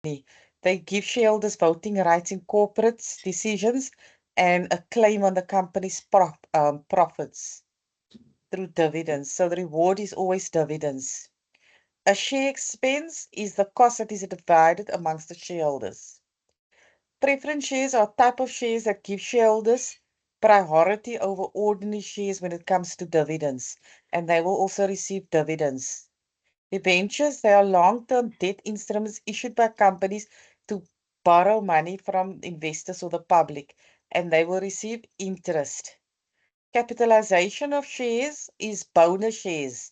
They give shareholders voting rights in corporate decisions and a claim on the company's profits through dividends. So the reward is always dividends. A share expense is the cost that is divided amongst the shareholders. Preference shares are a type of shares that give shareholders priority over ordinary shares when it comes to dividends, and they will also receive dividends. Debentures, they are long-term debt instruments issued by companies to borrow money from investors or the public, and they will receive interest. Capitalization of shares is bonus shares,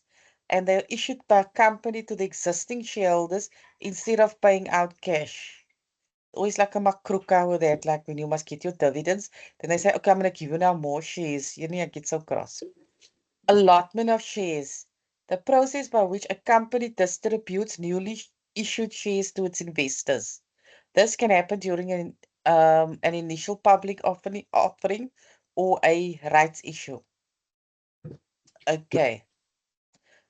and they're issued by a company to the existing shareholders instead of paying out cash. Always like a makruka with that, like when you must get your dividends, then they say, okay, I'm going to give you now more shares. You know, I get so cross. Allotment of shares. The process by which a company distributes newly issued shares to its investors. This can happen during an initial public offering or a rights issue. Okay,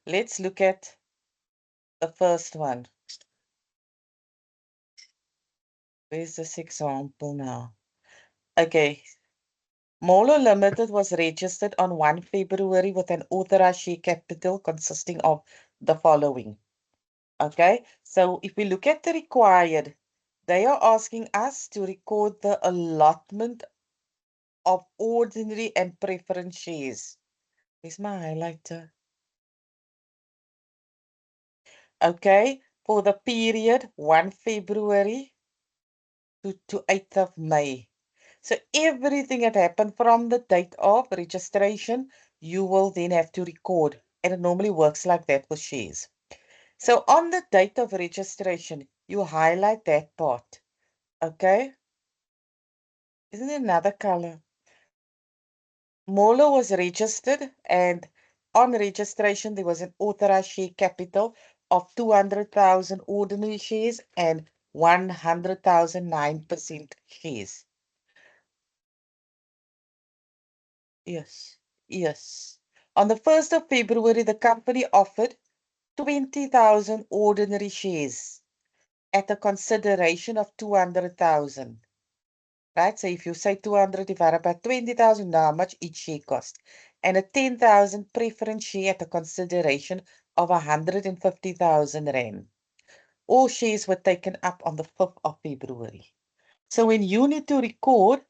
let's look at the first one. Where's this example now? Okay, Molo Limited was registered on 1 February with an authorized share capital consisting of the following. Okay, so if we look at the required, they are asking us to record the allotment of ordinary and preference shares. Where's my highlighter? Okay, for the period 1 February to 8th of May. So everything that happened from the date of registration, you will then have to record. And it normally works like that with shares. So on the date of registration, you highlight that part. Okay? Isn't it another color? Molo was registered, and on registration, there was an authorized share capital of 200,000 ordinary shares and 100,000 9% shares. Yes, yes. On the 1st of February, the company offered 20,000 ordinary shares at a consideration of 200,000. Right? So if you say 200 divided by 20,000, how much each share cost? And a 10,000 preference share at a consideration of 150,000 Rand. All shares were taken up on the 5th of February. So when you need to record,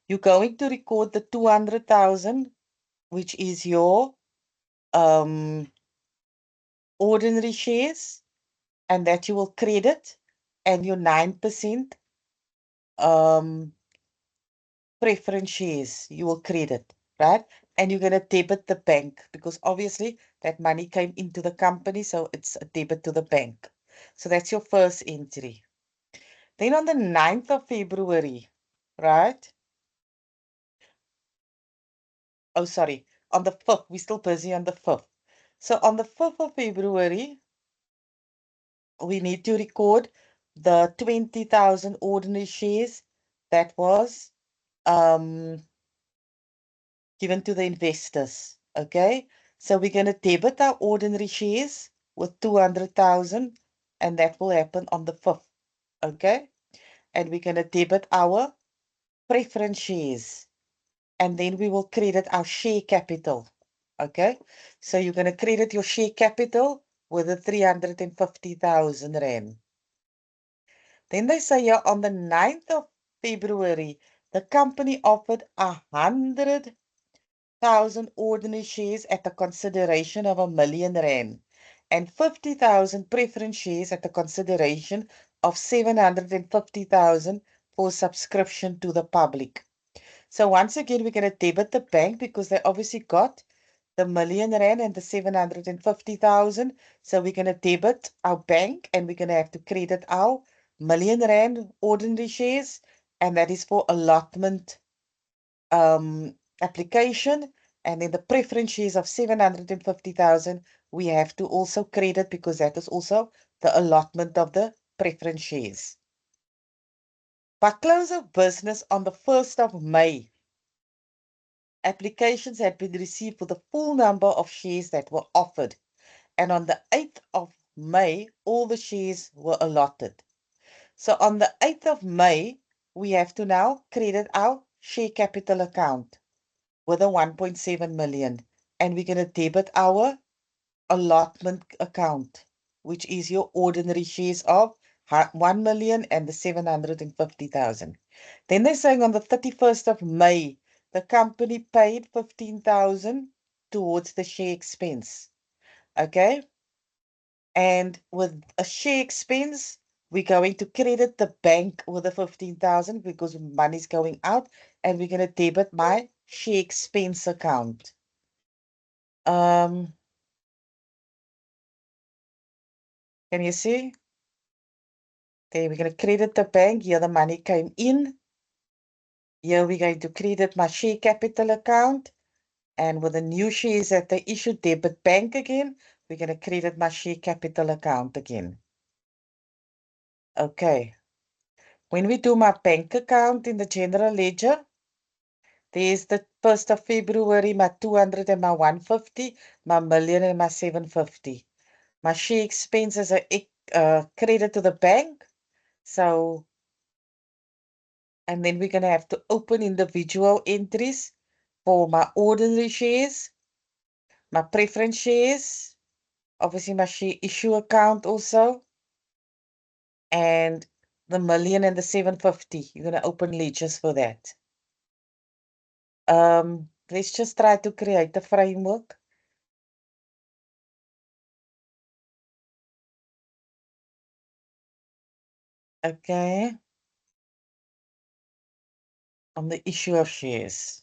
you're going to record the 200,000, which is your ordinary shares, and that you will credit, and your 9% preference shares you will credit, right? And you're going to debit the bank because obviously that money came into the company, so it's a debit to the bank. So that's your first entry. Then on the 9th of February, right? Oh, sorry, on the 5th, we're still busy on the 5th. So on the 5th of February, we need to record the 20,000 ordinary shares that was um, given to the investors. Okay, so we're going to debit our ordinary shares with 200,000, and that will happen on the 5th. Okay, and we're going to debit our preference shares, and then we will credit our share capital. Okay, so you're going to credit your share capital with the 350,000 Rand. Then they say here on the 9th of February, the company offered 100,000 ordinary shares at a consideration of R1,000,000 and 50,000 preference shares at a consideration of 750,000 for subscription to the public. So once again, we're going to debit the bank because they obviously got the R1,000,000 and the 750,000. So we're going to debit our bank, and we're going to have to credit our R1,000,000 ordinary shares, and that is for allotment application. And then the preference shares of 750,000, we have to also credit because that is also the allotment of the preference shares. By close of business on the 1st of May, applications had been received for the full number of shares that were offered. And on the 8th of May, all the shares were allotted. So on the 8th of May, we have to now credit our share capital account with a 1.7 million. And we're going to debit our allotment account, which is your ordinary shares of 1 million and the 750,000. Then they're saying on the 31st of May, the company paid 15,000 towards the share expense. Okay. And with a share expense, we're going to credit the bank with the 15,000 because money's going out, and we're going to debit my share expense account. Can you see? Okay, we're going to credit the bank. Here the money came in. Here we're going to credit my share capital account. And with the new shares that they issued, debit bank again, we're going to credit my share capital account again. Okay. When we do my bank account in the general ledger, there's the 1st of February, my 200 and my 150, my million and my 750. My share expenses are credit to the bank. So, and then we're going to have to open individual entries for my ordinary shares, my preference shares, obviously my share issue account also, and the million and the 750. You're going to open ledgers for that. Let's just try to create a framework. Okay. On the issue of shares.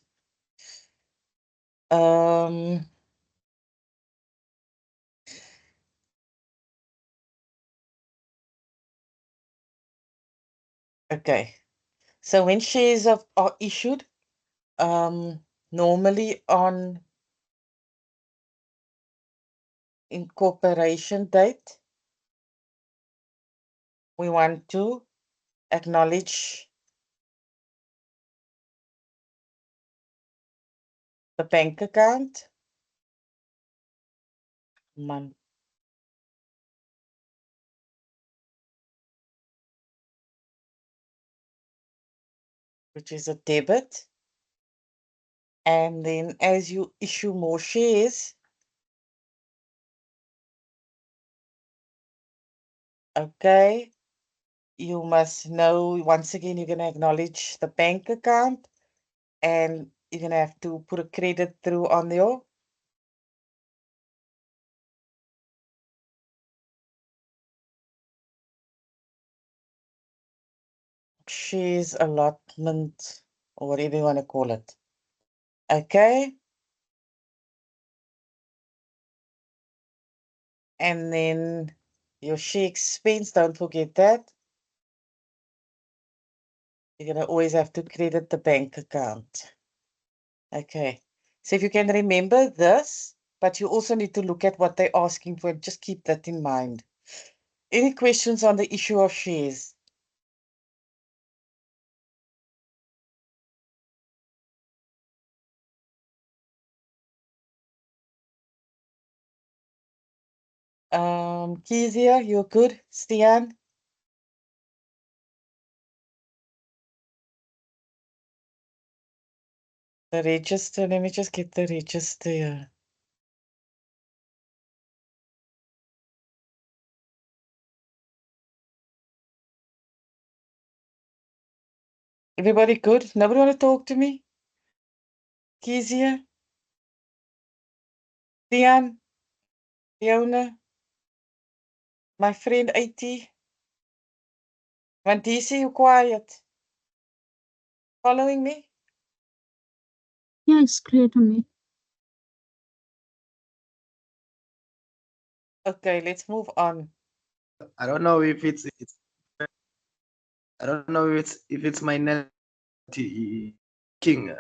Okay. So when shares are issued, normally on incorporation date, we want to acknowledge the bank account, which is a debit. And then as you issue more shares, okay, you must know, once again, you're going to acknowledge the bank account, and you're going to have to put a credit through on your shares allotment, or whatever you want to call it. Okay. And then your share expense, don't forget that. You're going to always have to credit the bank account. Okay. So if you can remember this, but you also need to look at what they're asking for, just keep that in mind. Any questions on the issue of shares? Kezia, you're good. Stian? The register, let me just get the register here. Everybody good? Nobody want to talk to me? Kezia? Stian? Fiona? My friend IT? Mandisi, you quiet. Following me? Yeah, it's clear to me. Okay, let's move on. I don't know if it's I don't know if it's my net king.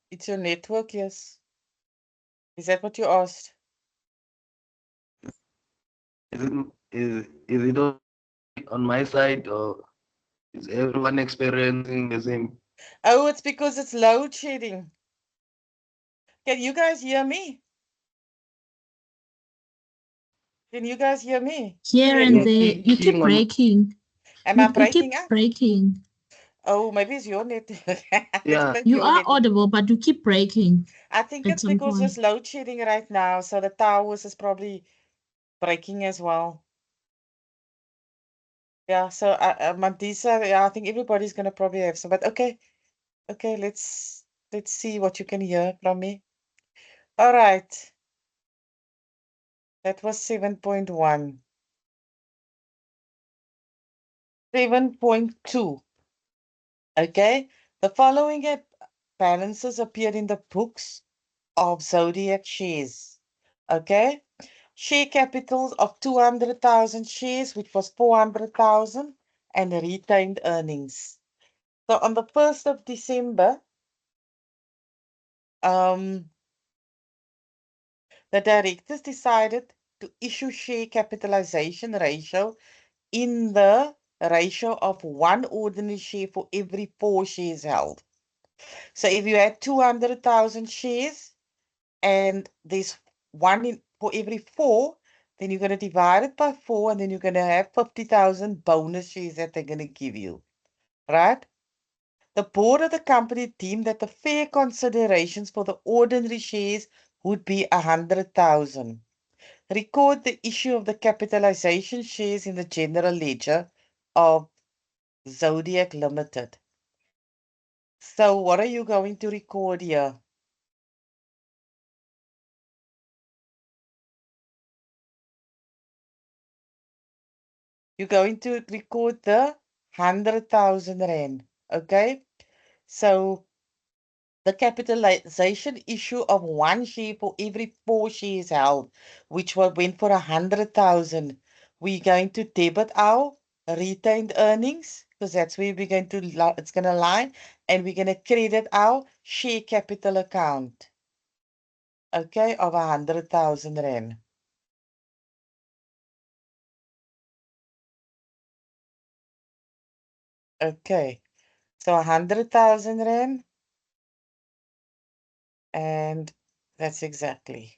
It's your network, yes. Is that what you asked? Is it on my side, or is everyone experiencing the same? Oh, it's because it's load shedding. Can you guys hear me? Can you guys hear me? Here and there. You keep Keying on- breaking. Am I You keep breaking up? breaking. Oh, maybe it's your net. Yeah. It's You your are net. audible, but you keep breaking I think at it's some because point. there's load shedding right now, so the towers is probably breaking as well. Yeah, so Mandisa, yeah, I think everybody's gonna probably have some, but okay, let's see what you can hear from me. All right, that was 7.1. 7.2. Okay, the following balances appeared in the books of Zodiac shares. Okay, share capitals of 200,000 shares, which was 400,000, and retained earnings. So on the 1st of December, the directors decided to issue share capitalization ratio in the ratio of 1 ordinary share for every 4 shares held. So if you had 200,000 shares and there's one for every 4, then you're going to divide it by 4 and then you're going to have 50,000 bonus shares that they're going to give you, right? The board of the company deemed that the fair considerations for the ordinary shares would be 100,000. Record the issue of the capitalization shares in the general ledger of Zodiac Limited. So what are you going to record here? You're going to record the 100,000 Rand, okay? So the capitalization issue of 1 share for every 4 shares held, which went for 100,000, we're going to debit our retained earnings, because that's where we're going to, it's going to lie, and we're going to credit our share capital account, okay, of 100,000 Rand. Okay, so 100,000 Rand, and that's exactly.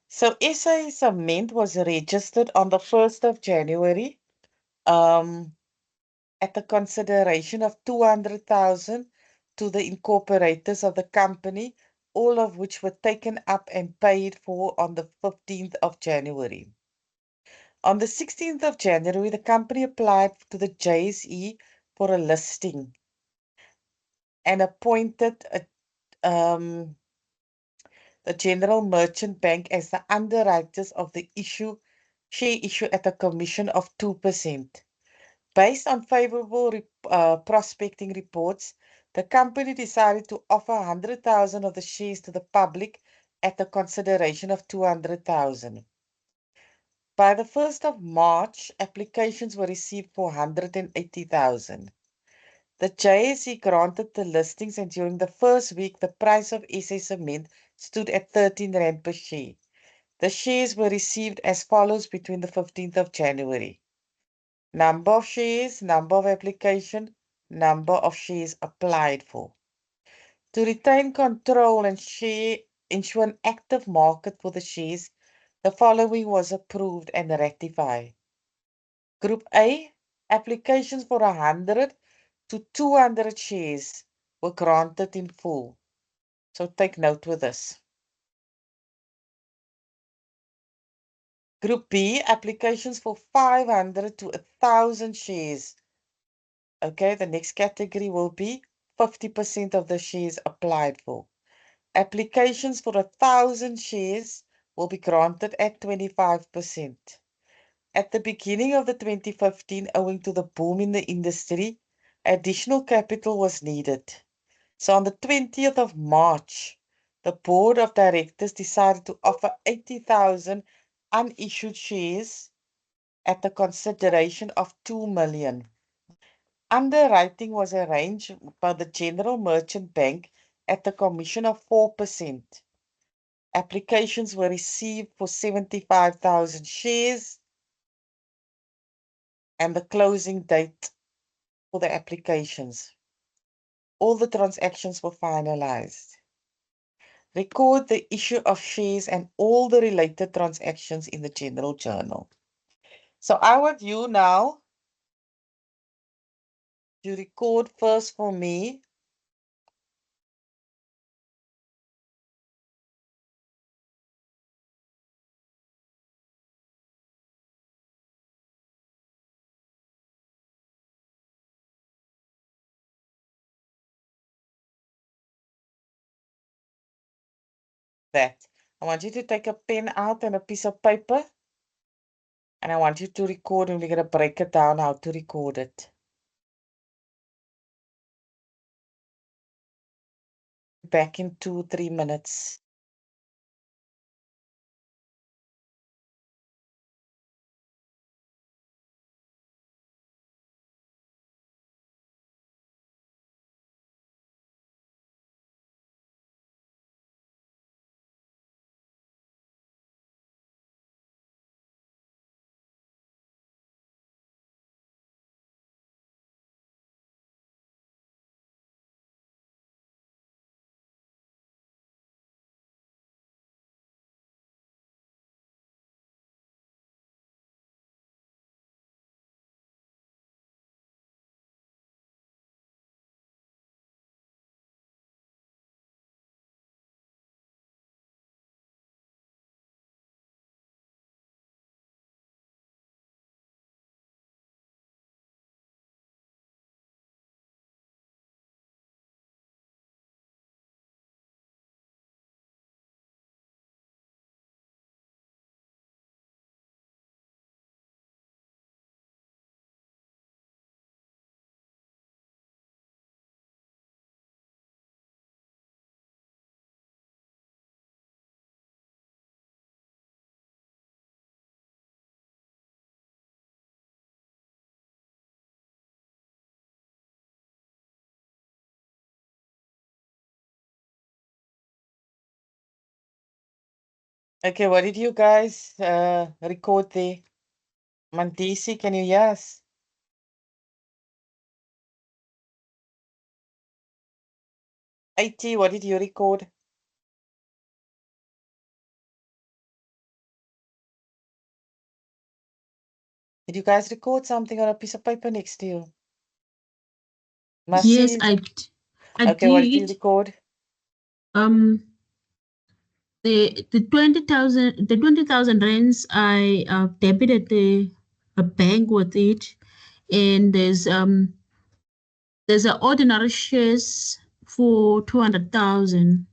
So SA Cement was registered on the 1st of January at the consideration of 200,000 to the incorporators of the company, all of which were taken up and paid for on the 15th of January. On the 16th of January, the company applied to the JSE for a listing and appointed the General Merchant Bank as the underwriters of the share issue at a commission of 2%. Based on favorable prospecting reports, the company decided to offer 100,000 of the shares to the public at a consideration of 200,000. By the 1st of March, applications were received for 180,000. The JSE granted the listings, and during the first week, the price of SA Cement stood at 13 Rand per share. The shares were received as follows between the 15th of January. Number of shares, number of application, number of shares applied for. To retain control and ensure an active market for the shares, the following was approved and ratified. Group A, applications for 100 to 200 shares were granted in full. So take note with this. Group B, applications for 500 to 1,000 shares. Okay, the next category will be 50% of the shares applied for. Applications for 1,000 shares will be granted at 25%. At the beginning of the 2015, owing to the boom in the industry, additional capital was needed. So on the 20th of March, the board of directors decided to offer 80,000 unissued shares at the consideration of 2 million. Underwriting was arranged by the General Merchant Bank at the commission of 4%. Applications were received for 75,000 shares, and the closing date for the applications. All the transactions were finalized. Record the issue of shares and all the related transactions in the general journal. So I want you now to record first for me that. I want you to take a pen out and a piece of paper. And I want you to record, and we're going to break it down how to record it. Back in 2-3 minutes. Okay, what did you guys record there? Mandisi, can you hear us? AT, what did you record? Did you guys record something on a piece of paper next to you? Yes, Masi? I Okay, what did you did. record? The 20,000 rands I debited a bank with it, and there's an ordinary shares for 200,000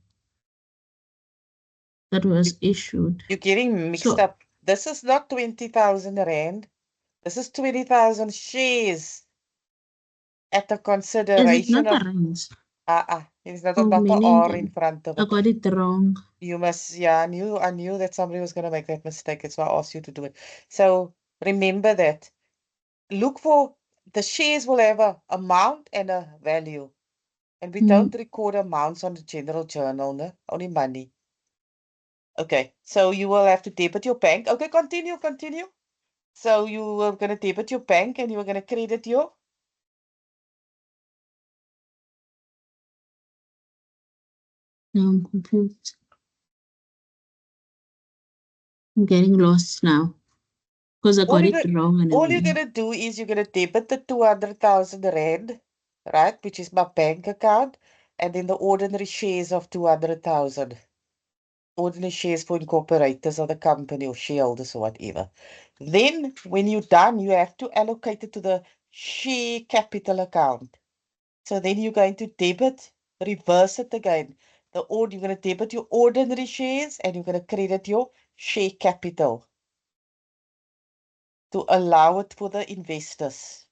that was issued. You're getting mixed So up. This is not 20,000 rand. This is 20,000 shares at the is it consideration not the of rands? it's not Oh, a R in meaning front of I it. got it wrong. You must, yeah, I knew that somebody was going to make that mistake. That's why I asked you to do it. So remember that. Look for the shares will have a amount and a value. And we don't record amounts on the general journal, no? Only money. Okay, so you will have to debit your bank. Okay, continue. So you were going to debit your bank and you were going to credit your Now I'm confused. I'm getting lost now because I got it wrong and all you're everything. going to do is you're going to debit the 200,000 rand, right? Which is my bank account. And then the ordinary shares of 200,000. Ordinary shares for incorporators of the company or shareholders or whatever. Then when you're done, you have to allocate it to the share capital account. So then you're going to debit, reverse it again. You're going to debit your ordinary shares and you're going to credit your share capital to allow it for the investors.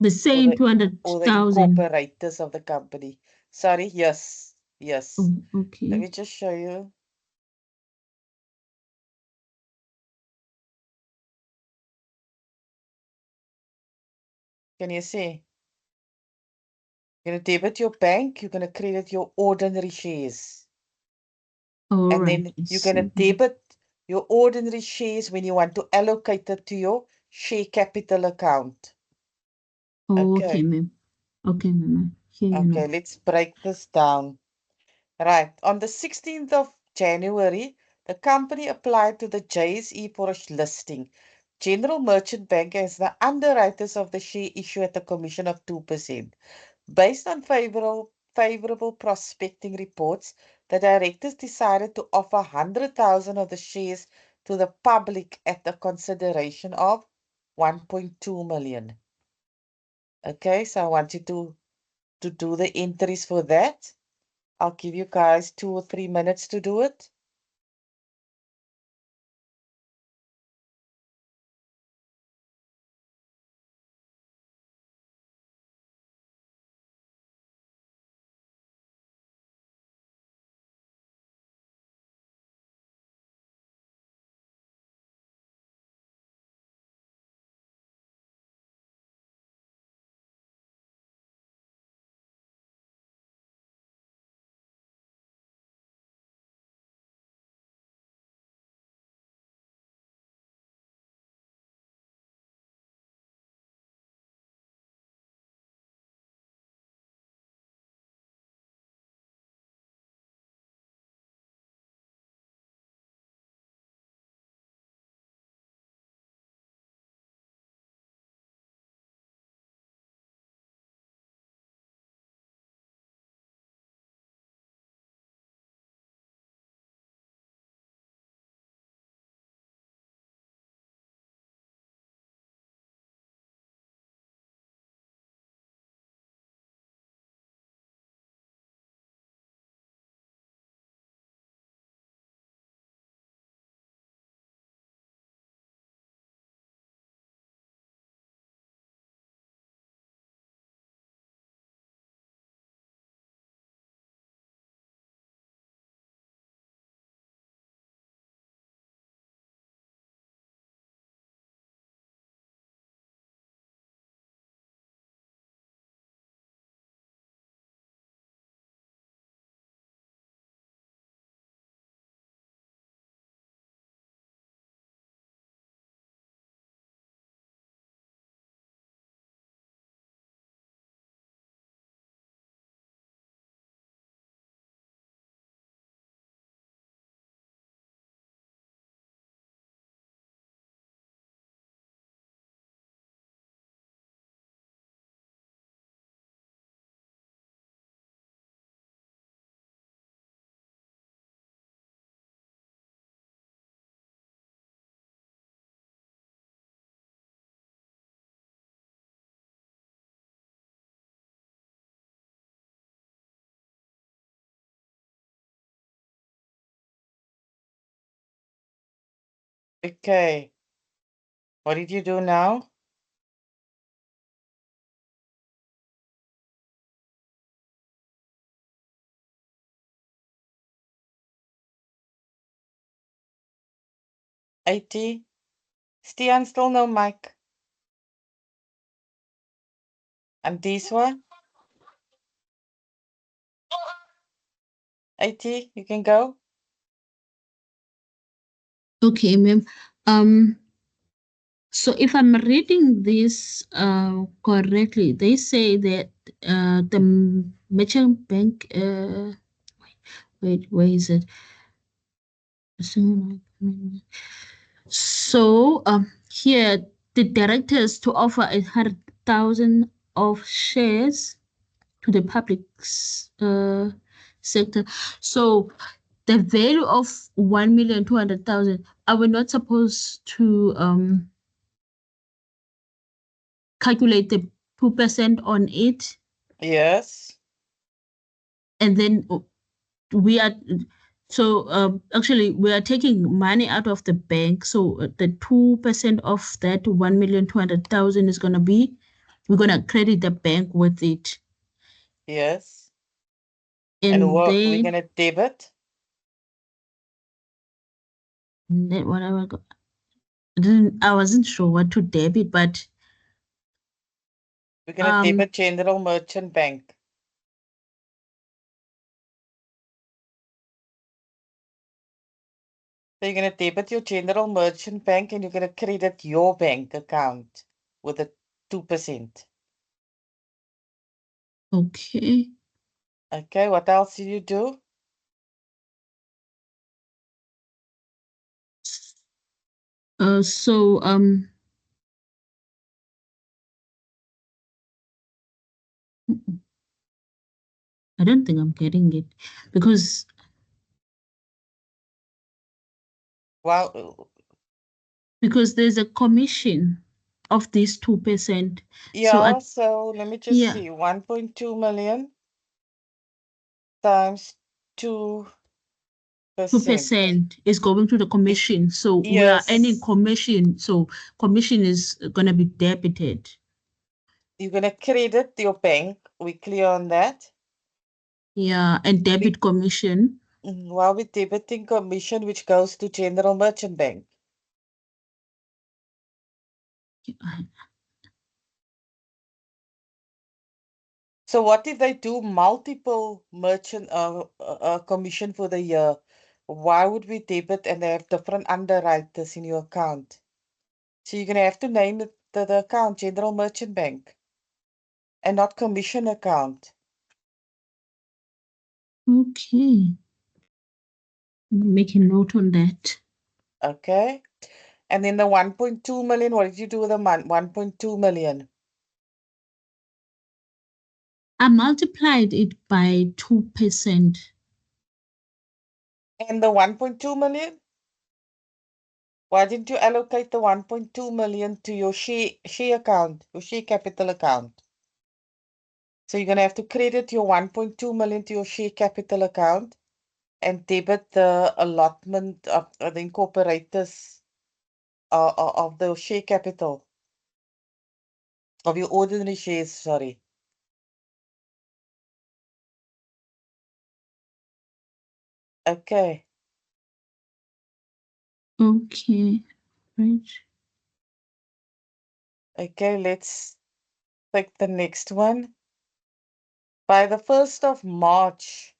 The same Or the 200,000. incorporators of the company. Sorry, yes. Oh, Let okay. me just show you. Can you see? You're going to debit your bank, you're going to credit your ordinary shares. All And right. then you're going to debit your ordinary shares when you want to allocate it to your share capital account. Okay, ma'am. Okay, ma'am. Here you Okay, know. let's break this down. Right. On the 16th of January, the company applied to the JSE for a listing. General Merchant Bank as the underwriters of the share issue at a commission of 2%. Based on favorable prospecting reports, the directors decided to offer 100,000 of the shares to the public at a consideration of 1.2 million. Okay, so I want you to do the entries for that. I'll give you guys 2 or 3 minutes to do it. Okay. What did you do now? AT? Stian, still no mic. And this one? AT, you can go. Okay, ma'am. So if I'm reading this correctly, they say that the merchant bank. Wait, where is it? So here the directors to offer 100,000 of shares to the public sector. So the value of 1,200,000, are we not supposed to calculate the 2% on it? Yes. And then we are actually we are taking money out of the bank. So the 2% of that 1,200,000 is gonna be, we're gonna credit the bank with it. Yes. And what we're then gonna debit? whatever. I wasn't sure what to debit, but We're gonna debit General Merchant Bank. So you're gonna debit your General Merchant Bank and you're gonna credit your bank account with a 2%. okay. Okay, what else do you do? So I don't think I'm getting it because Well, there's a commission of this 2%. yeah, so let me just yeah, see. 1.2 million times 2%. 2% is going to the commission. So we are earning Yes, commission. So commission is gonna be debited. you're gonna credit your bank. We clear on that. Yeah, and We, debit commission. while we're debiting commission, which goes to General Merchant Bank. So what if they do multiple merchant commission for the year? Why would we debit and they have different underwriters in your account? So you're gonna have to name the account General Merchant Bank and not commission account. Okay. Make a note on that. Okay. And then the 1.2 million, what did you do with the 1.2 million? I multiplied it by 2%. And the 1.2 million? Why didn't you allocate the 1.2 million to your share account, your share capital account? So you're gonna have to credit your 1.2 million to your share capital account and debit the allotment of the incorporators of the share capital of your ordinary shares, sorry. Okay. Okay. Right. Okay, let's take the next one. By the 1st of March,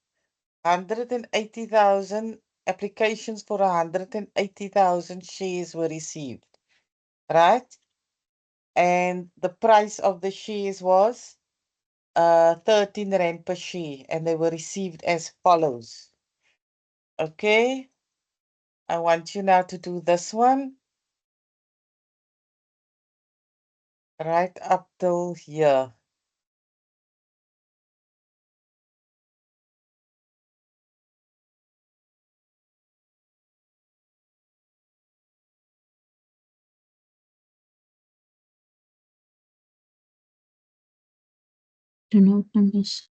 180,000 applications for 180,000 shares were received, right? And the price of the shares was 13 Rand per share, and they were received as follows. Okay, I want you now to do this one right up till here. The note numbers.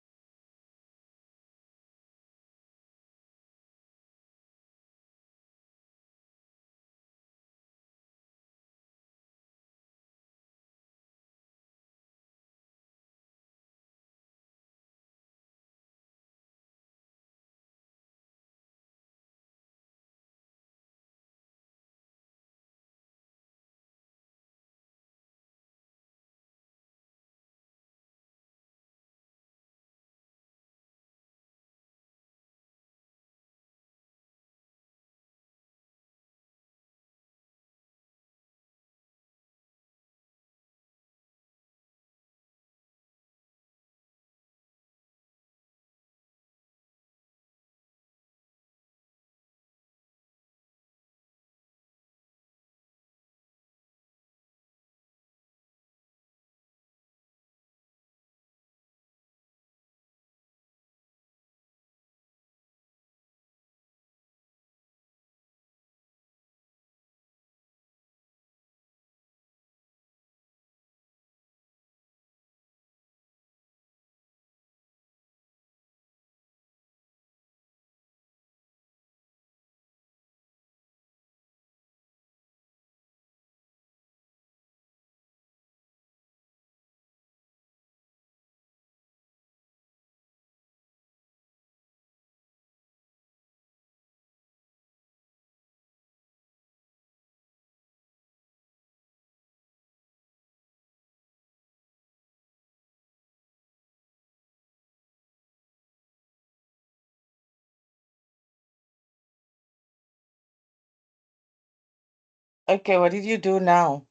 Okay, what did you do now?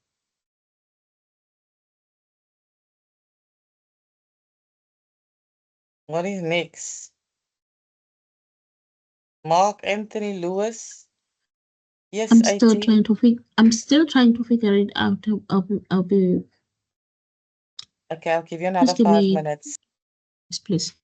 What is next? Mark Anthony Lewis. Yes, I'm still 80. trying to figure it out. I'll be Okay, I'll give you another just give 5 me minutes. yes, please.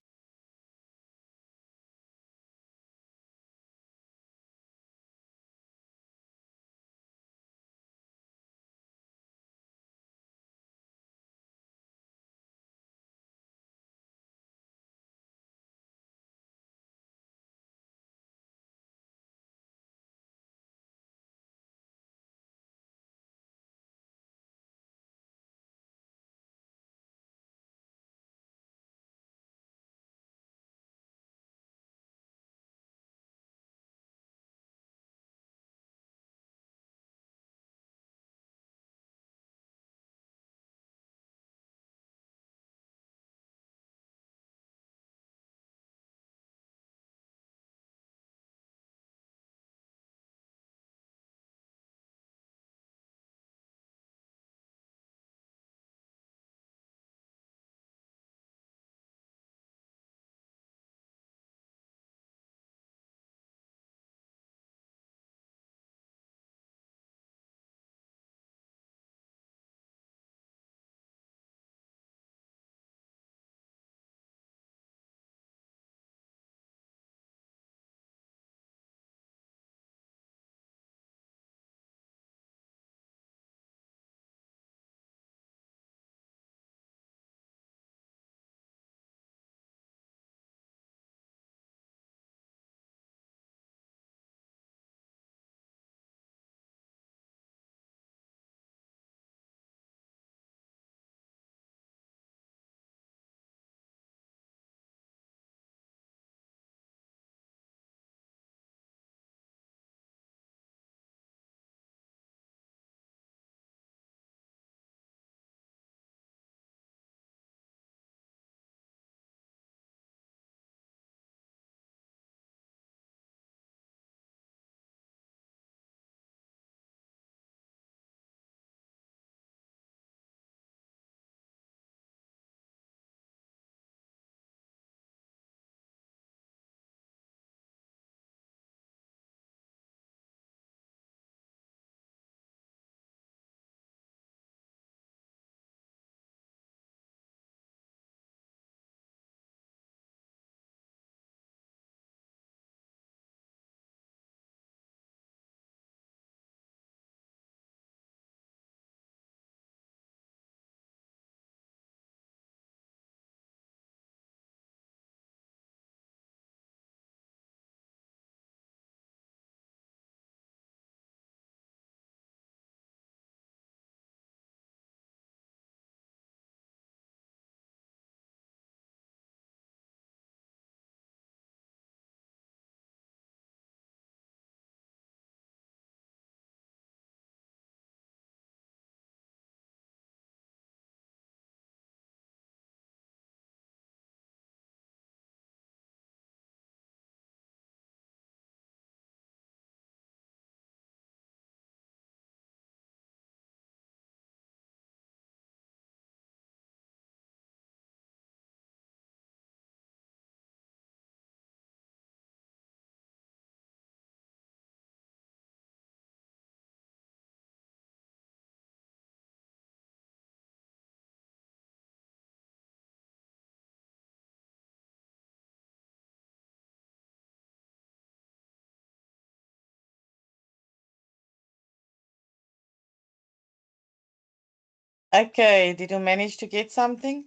Okay, did you manage to get something?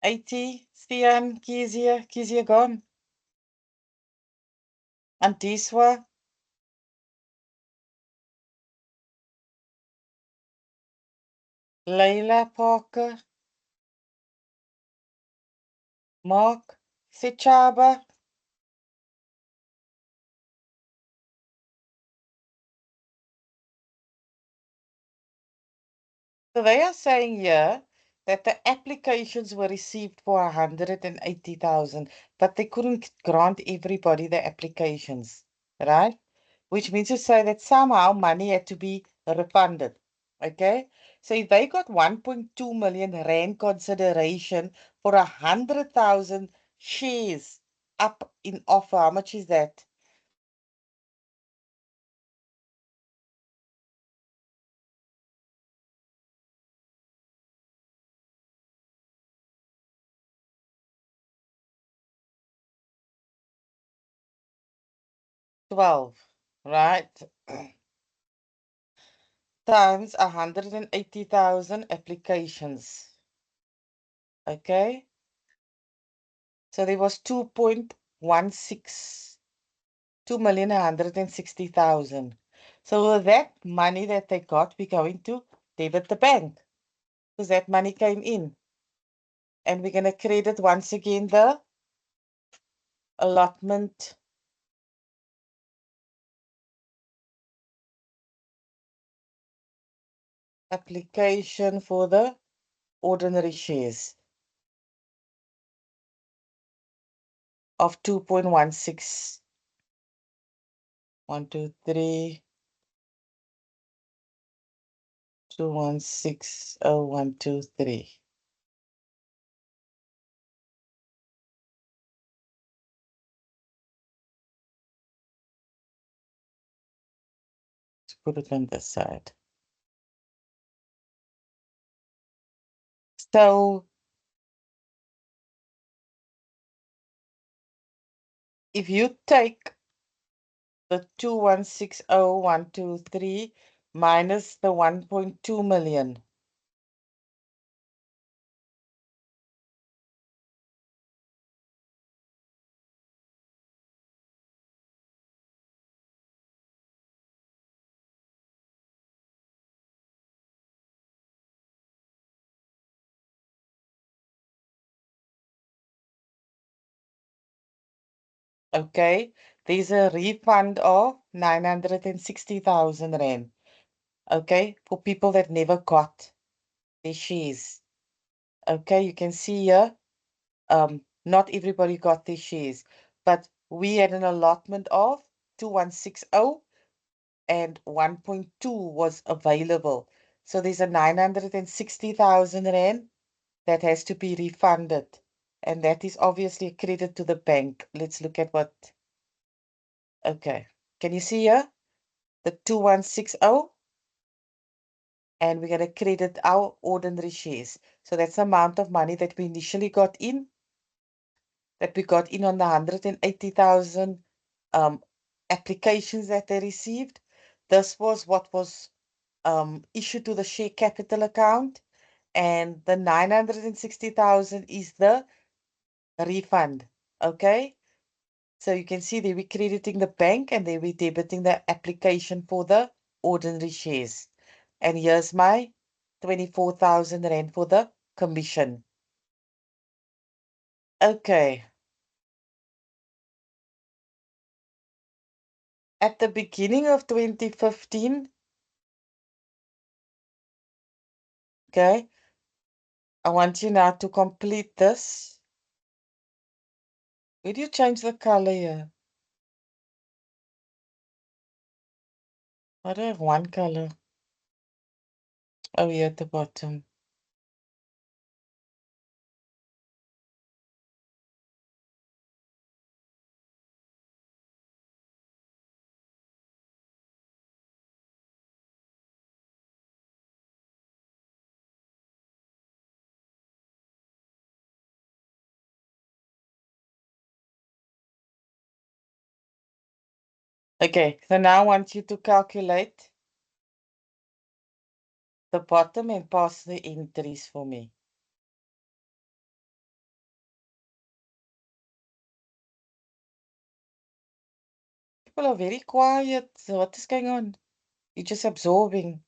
80, Stian, Kezia gone. Antiswa, Layla Parker, Mark, Sichaba. So they are saying here that the applications were received for 180,000, but they couldn't grant everybody the applications, right? Which means to say that somehow money had to be refunded. Okay? So if they got 1.2 million rand consideration for 100,000 shares up in offer, how much is that? 12, right? Times 180,000 applications. Okay? So there was 2.16, 2,160,000. So that money that they got, we're going to debit the bank because that money came in. And we're going to credit once again the allotment application for the ordinary shares of 2.16. 1, 2, 3, 2160123. Let's put it on this side. So if you take the 2160123 minus the 1.2 million, okay, there's a refund of 960,000 rand. Okay, for people that never got their shares. Okay, you can see here, not everybody got their shares, but we had an allotment of 2160 and 1.2 was available. So there's a 960,000 rand that has to be refunded. And that is obviously a credit to the bank. Let's look at what. Okay. Can you see here? The 2160. And we're going to credit our ordinary shares. So that's the amount of money that we initially got in. That we got in on the 180,000 applications that they received. This was what was issued to the share capital account, and the 960,000 is the refund. Okay, so you can see they were crediting the bank and they were debiting the application for the ordinary shares. And here's my 24,000 rand for the commission. Okay, at the beginning of 2015, okay, I want you now to complete this. Where do you change the color here? I don't have one color. Oh, here at the bottom. Okay, so now I want you to calculate the bottom and pass the entries for me. People are very quiet. So what is going on? You're just absorbing.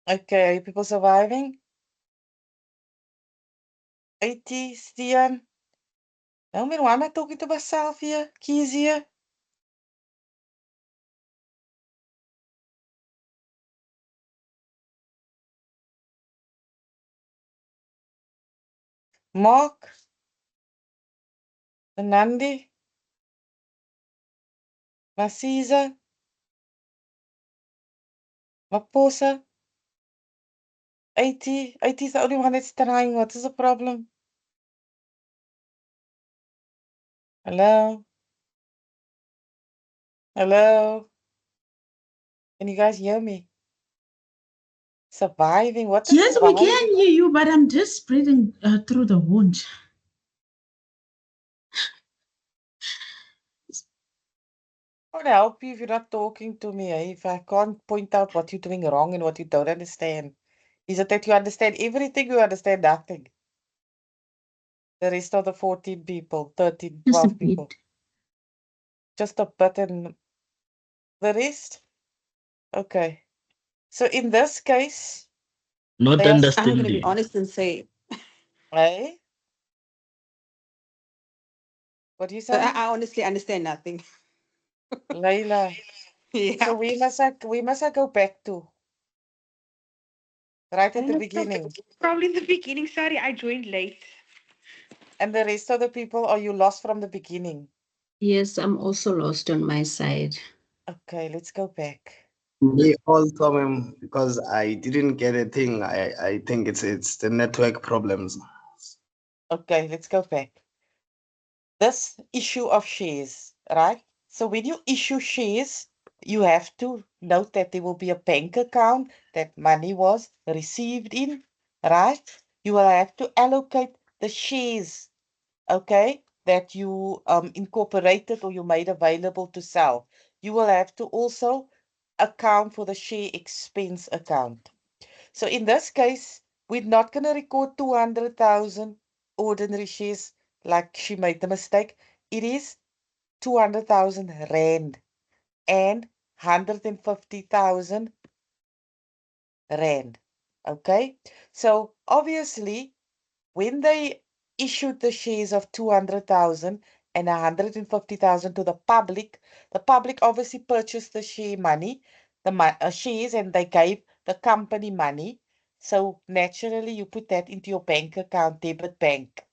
Okay, are you people surviving? 80, Stian? No, man, why am I talking to myself here? Keys here? Mark? Anandi? Masisa? Maposa? 80? 80 is the only one that's trying. What is the problem? Hello? Hello? Can you guys hear me? Surviving? What is Yes, we surviving? can hear you, but I'm just breathing through the wound. I want to help you if you're not talking to me. If I can't point out what you're doing wrong and what you don't understand. Is it that you understand everything, you understand nothing? The rest of the 14 people, 13, Just a 12 people. bit. Just a bit and the rest? Okay. So in this case, Not they are, I'm going to be understanding. honest and say, eh? What are you saying? I honestly understand nothing. Layla. Yeah. So we must go back to right at the beginning. Probably in the beginning. Sorry, I joined late. And the rest of the people, are you lost from the beginning? Yes, I'm also lost on my side. Okay, let's go back. Me also, ma'am, because I didn't get a thing. I think it's the network problems. Okay, let's go back. This issue of shares, right? So when you issue shares, you have to note that there will be a bank account that money was received in, right? You will have to allocate the shares, okay, that you incorporated or you made available to sell. You will have to also account for the share expense account. So in this case, we're not going to record 200,000 ordinary shares like she made the mistake. It is 200,000 rand and 150,000 rand. Okay, so obviously, when they issued the shares of 200,000 and 150,000 to the public obviously purchased the share money, the shares, and they gave the company money. So naturally, you put that into your bank account, debit bank,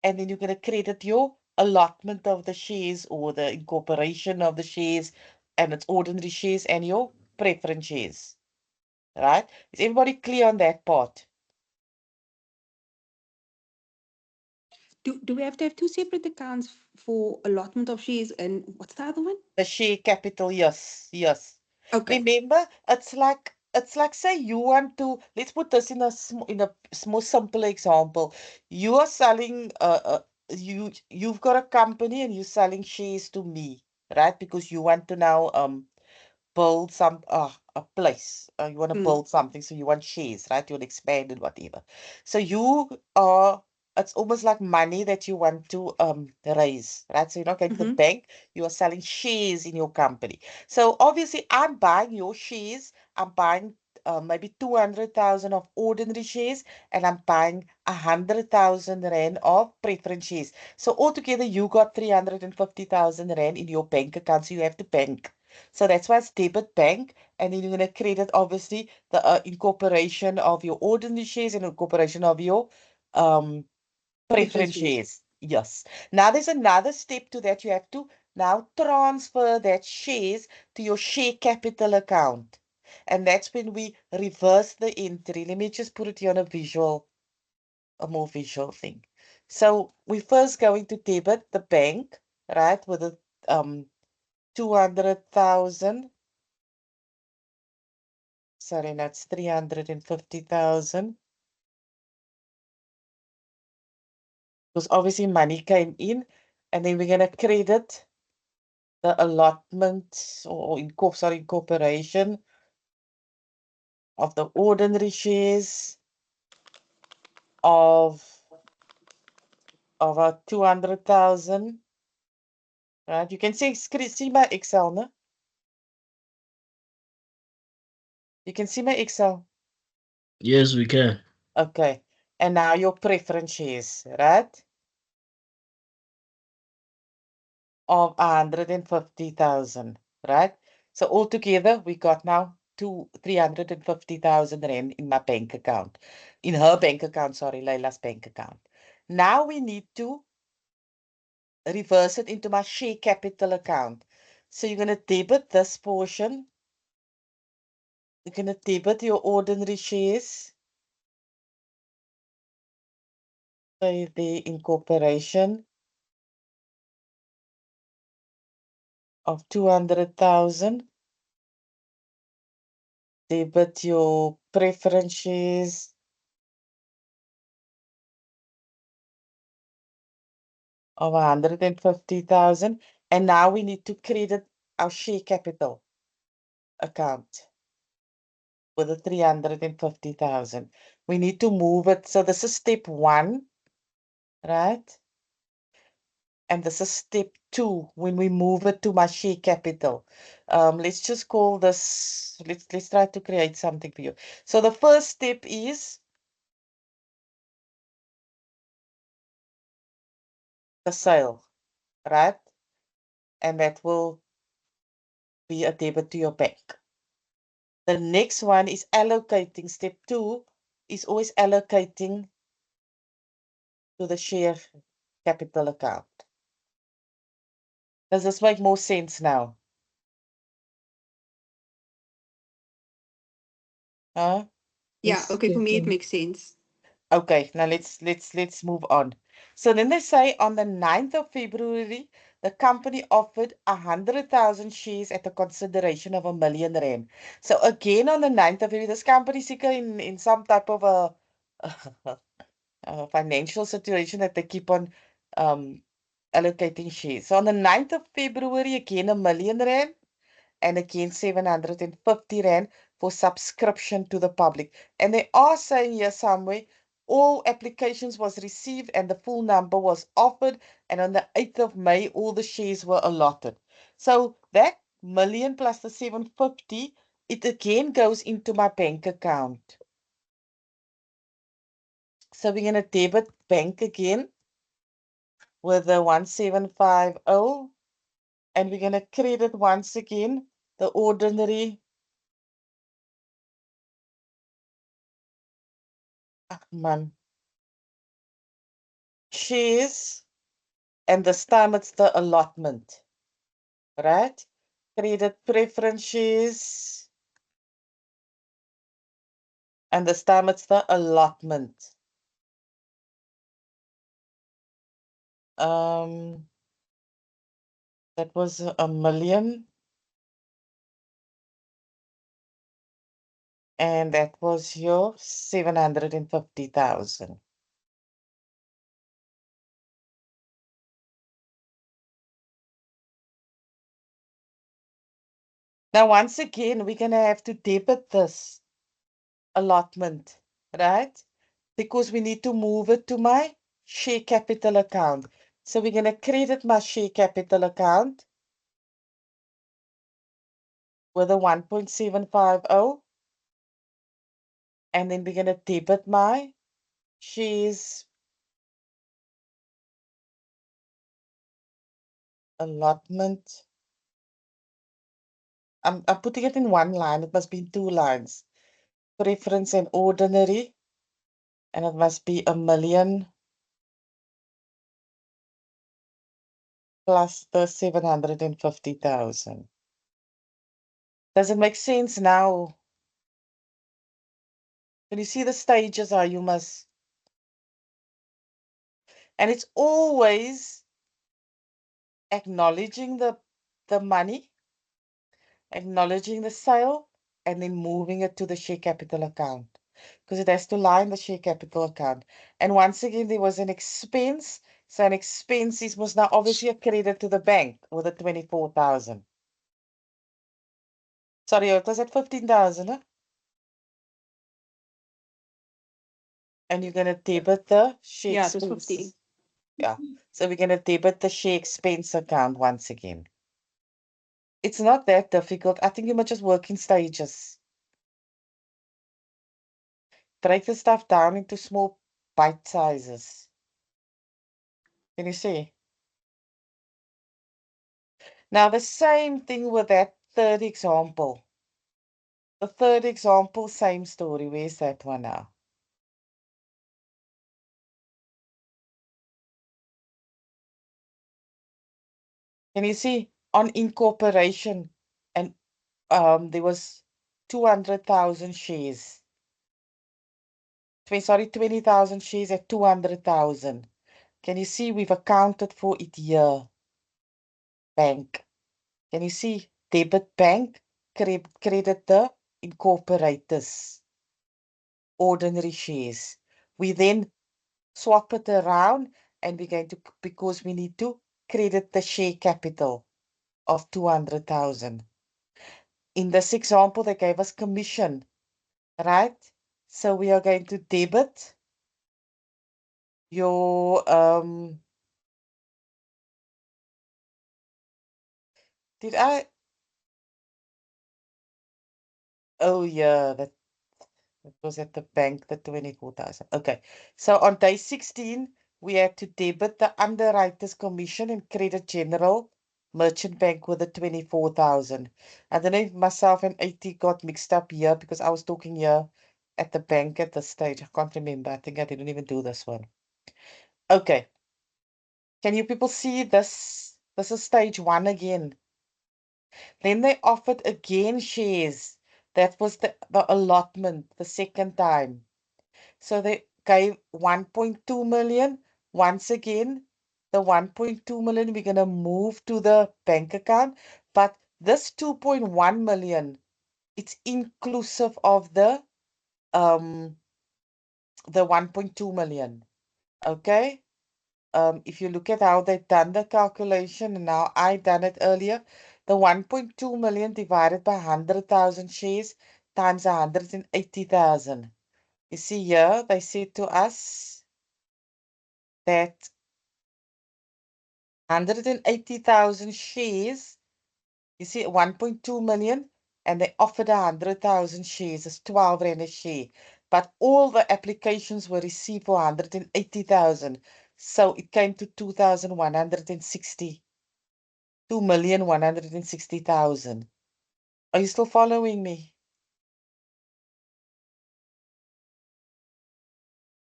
and then you're going to credit your allotment of the shares or the incorporation of the shares and its ordinary shares and your preference shares. Right? Is everybody clear on that part? Do we have to have two separate accounts for allotment of shares and what's the other one? The share capital, yes, yes. Okay. Remember, it's like say you want to, let's put this in a more simple example. You are selling you've got a company and you're selling shares to me, right? Because you want to now build a place. You want to Mm. build something, so you want shares, right? You want to expand and whatever. So you are it's almost like money that you want to raise, right? So you're not going to the Mhm. bank, you are selling shares in your company. So obviously I'm buying your shares, I'm buying maybe 200,000 of ordinary shares, and I'm buying 100,000 rand of preference shares. So altogether you got 350,000 rand in your bank account, so you have to bank. So that's why it's debit bank, and then you're going to credit obviously the incorporation of your ordinary shares and incorporation of your um preference shares. Yes. Now there's another step to that. You have to now transfer that shares to your share capital account. And that's when we reverse the entry. Let me just put it here on a more visual thing. So we first going to debit the bank, right, with the 200,000. Sorry, that's 350,000. Because obviously money came in, and then we're gonna credit the allotment or incorporation of the ordinary shares of our 200,000. Right? You can see my Excel, no? You can see my Excel. Yes, we can. Okay. And now your preference shares, right? Of 150,000, right? So altogether, we got now 350,000 rand in my bank account. In her bank account, sorry, Leila's bank account. Now we need to reverse it into my share capital account. So you're going to debit this portion. You're going to debit your ordinary shares. By the incorporation of 200,000. Debit your preference shares of 150,000. And now we need to credit our share capital account with the 350,000. We need to move it. So this is step 1, right? And this is step 2 when we move it to my share capital. Let's just call this, let's try to create something for you. So the first step is the sale, right? And that will be a debit to your bank. The next one is allocating. Step 2 is always allocating to the share capital account. Does this make more sense now? Huh? Yeah, Yes, okay, for me it definitely. makes sense. Okay, now let's move on. So then they say on the 9th of February, the company offered 100,000 shares at a consideration of R1 million. So again on the 9th of February, this company is in some type of a financial situation that they keep on allocating shares. So on the 9th of February, again R1 million and again 750 Rand for subscription to the public. And they are saying here somewhere, all applications was received and the full number was offered. And on the 8th of May, all the shares were allotted. So that million plus the 750, it again goes into my bank account. So we're going to debit bank again with the 1750. And we're going to credit once again the ordinary shares, and this time it's the allotment, right? Credit preference shares, and this time it's the allotment. That was R1 million, and that was your 750,000. Now, once again, we're gonna have to debit this allotment, right? Because we need to move it to my share capital account. So we're gonna credit my share capital account with a 1.750. And then we're gonna debit my shares allotment. I'm putting it in one line. It must be in 2 lines. Preference and ordinary. And it must be R1 million plus the 750,000. Does it make sense now? Can you see the stages how you must? And it's always acknowledging the money, acknowledging the sale, and then moving it to the share capital account because it has to lie in the share capital account. And once again, there was an expense. So an expense is must now obviously a credit to the bank with the 24,000. Sorry, it was at 15,000, huh? And you're gonna debit the share Yeah, it was expense. 15. Yeah. So we're gonna debit the share expense account once again. It's not that difficult. I think you must just work in stages. break the stuff down into small bite sizes. Can you see? Now the same thing with that third example. The third example, same story. Where's that one now? Can you see on incorporation and there was 200,000 shares. 20,000 shares at 200,000. Can you see we've accounted for it here? Bank. Can you see debit bank, credit the incorporators, ordinary shares. We then swap it around and we're going to, because we need to credit the share capital of 200,000. In this example, they gave us commission, right? So we are going to debit your did I? Oh yeah, that was at the bank, the 24,000. Okay, so on day 16, we had to debit the underwriter's commission and credit general merchant bank with the 24,000. I don't know if myself and AT got mixed up here because I was talking here at the bank at this stage. I can't remember. I think I didn't even do this one. Okay. Can you people see this? This is stage 1 again. Then they offered again shares. That was the allotment, the second time. So they gave 1.2 million. Once again, the 1.2 million we're going to move to the bank account. But this 2.1 million, it's inclusive of the 1.2 million. Okay? If you look at how they've done the calculation, and now I done it earlier, the 1.2 million divided by 100,000 shares times 180,000. You see here, they said to us that 180,000 shares, you see 1.2 million, and they offered 100,000 shares, it's 12 rand a share. But all the applications were received for 180,000. So it came to 2,160. 2,160,000. Are you still following me?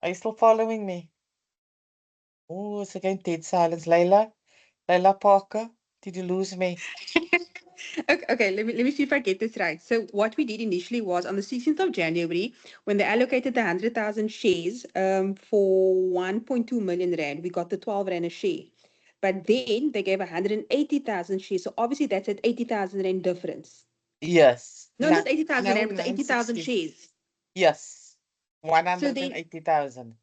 Are you still following me? Oh, it's again dead silence. Layla Parker, did you lose me? Okay, let me see if I get this right. So what we did initially was on the 16th of January, when they allocated the 100,000 shares for 1.2 million rand, we got the 12 rand a share. But then they gave 180,000 shares. So obviously that's at 80,000 rand difference. Yes. No, not 80,000 no, rand, but the 80,000 960. shares. Yes. So then, 180,000.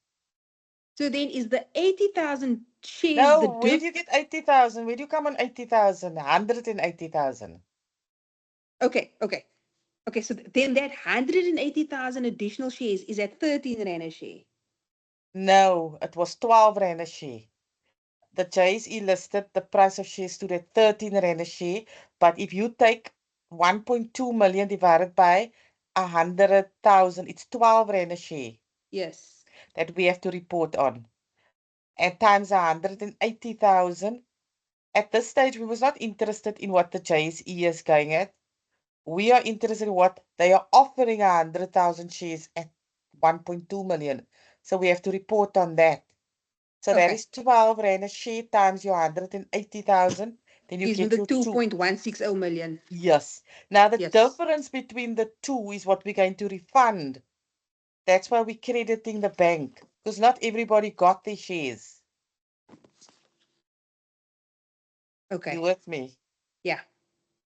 so then is the 80,000 shares No, the where do you get 80,000? Where do you come on 80,000? 180,000. Okay. Okay, so then that 180,000 additional shares is at 13 rand a share. No, it was 12 rand a share. The JSE listed the price of shares stood at 13 rand a share. But if you take 1.2 million divided by 100,000, it's 12 rand a share Yes. that we have to report on. And times 180,000. At this stage, we was not interested in what the JSE is going at. We are interested in what they are offering 100,000 shares at 1.2 million. So we have to report on that. So that Okay. is 12 rand a share times your 180,000. Then you Gives me get the your 2. 2.160 million. Yes. Now the Yes. difference between the two is what we're going to refund. That's why we're crediting the bank. Because not everybody got their shares. Okay. You with me? Yeah.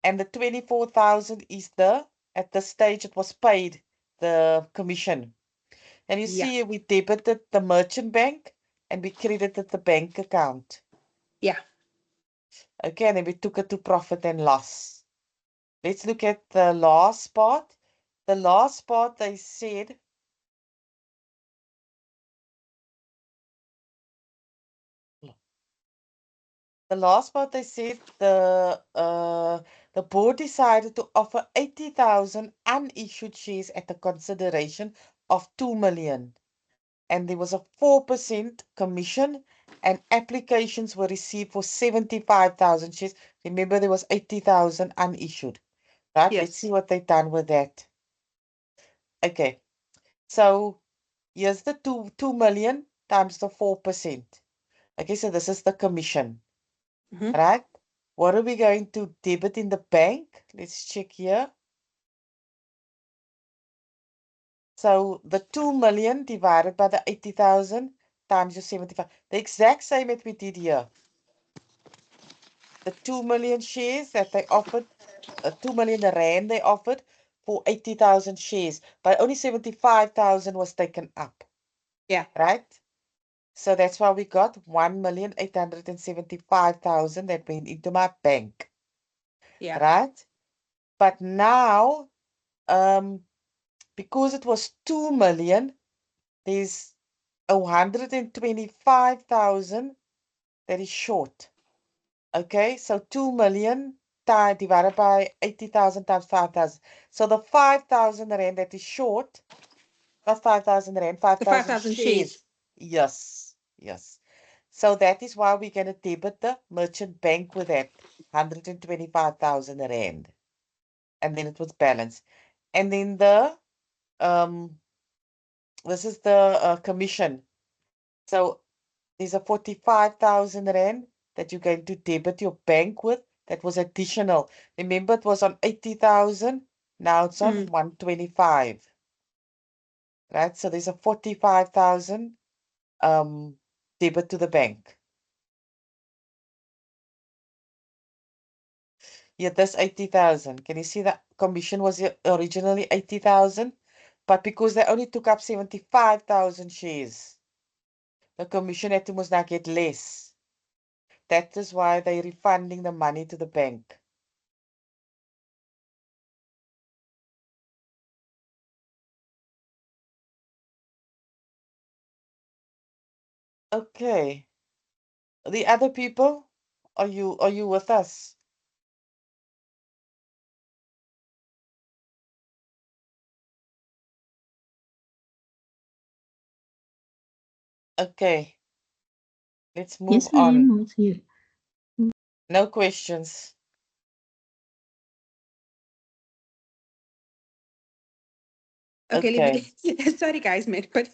And the 24,000 is at this stage it was paid, the commission. And you Yeah. see we debited the merchant bank and we credited the bank account. Yeah. Okay, and then we took it to profit and loss. Let's look at the last part. The last part they said the board decided to offer 80,000 unissued shares at a consideration of 2 million. And there was a 4% commission, and applications were received for 75,000 shares. Remember, there was 80,000 unissued, right? Let's Yes. see what they've done with that. Okay, so here's the 2 million times the 4%. Okay, so this is the commission, Mhm. right? What are we going to debit in the bank? Let's check here. So the 2 million divided by the 80,000 times your 75. The exact same as we did here. The 2 million shares that they offered, 2 million rand they offered for 80,000 shares, but only 75,000 was taken up. Yeah. Right? So that's why we got 1,875,000 that went into my bank. Yeah. Right? But now, because it was 2 million, there's 125,000 that is short. Okay, so 2 million divided by 80,000 times 5,000. So the 5,000 rand that is short, not 5,000 rand, The 5,000 5,000 shares. shares. Yes, yes. So that is why we're going to debit the merchant bank with that 125,000 rand. And then it was balanced. And then this is the commission. So there's a 45,000 rand that you're going to debit your bank with. That was additional. Remember, it was on 80,000. Now it's on 125. Right? So there's a 45,000 debit to the bank. Yeah, that's 80,000. Can you see that commission was originally 80,000? But because they only took up 75,000 shares, the commission had to must now get less. That is why they're refunding the money to the bank. Okay. The other people, are you with us? Okay. Let's move Yes, on. ma'am, was here. No questions. Okay, Okay. sorry guys, man, but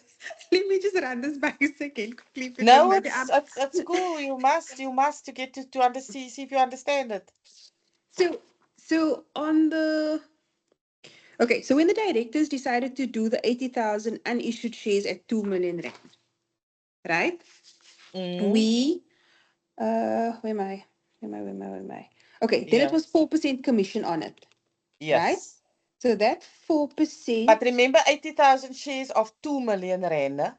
let me just run this by a second quickly. If you No, don't mind. it's cool. You must to get to understand, see if you understand it. So on the okay, so when the directors decided to do the 80,000 unissued shares at 2 million rand, right? Mm, We where am I? Where am I? Okay, then it yeah. was 4% commission on it, right? Yes. So that 4%. But remember 80,000 shares of 2 million rand.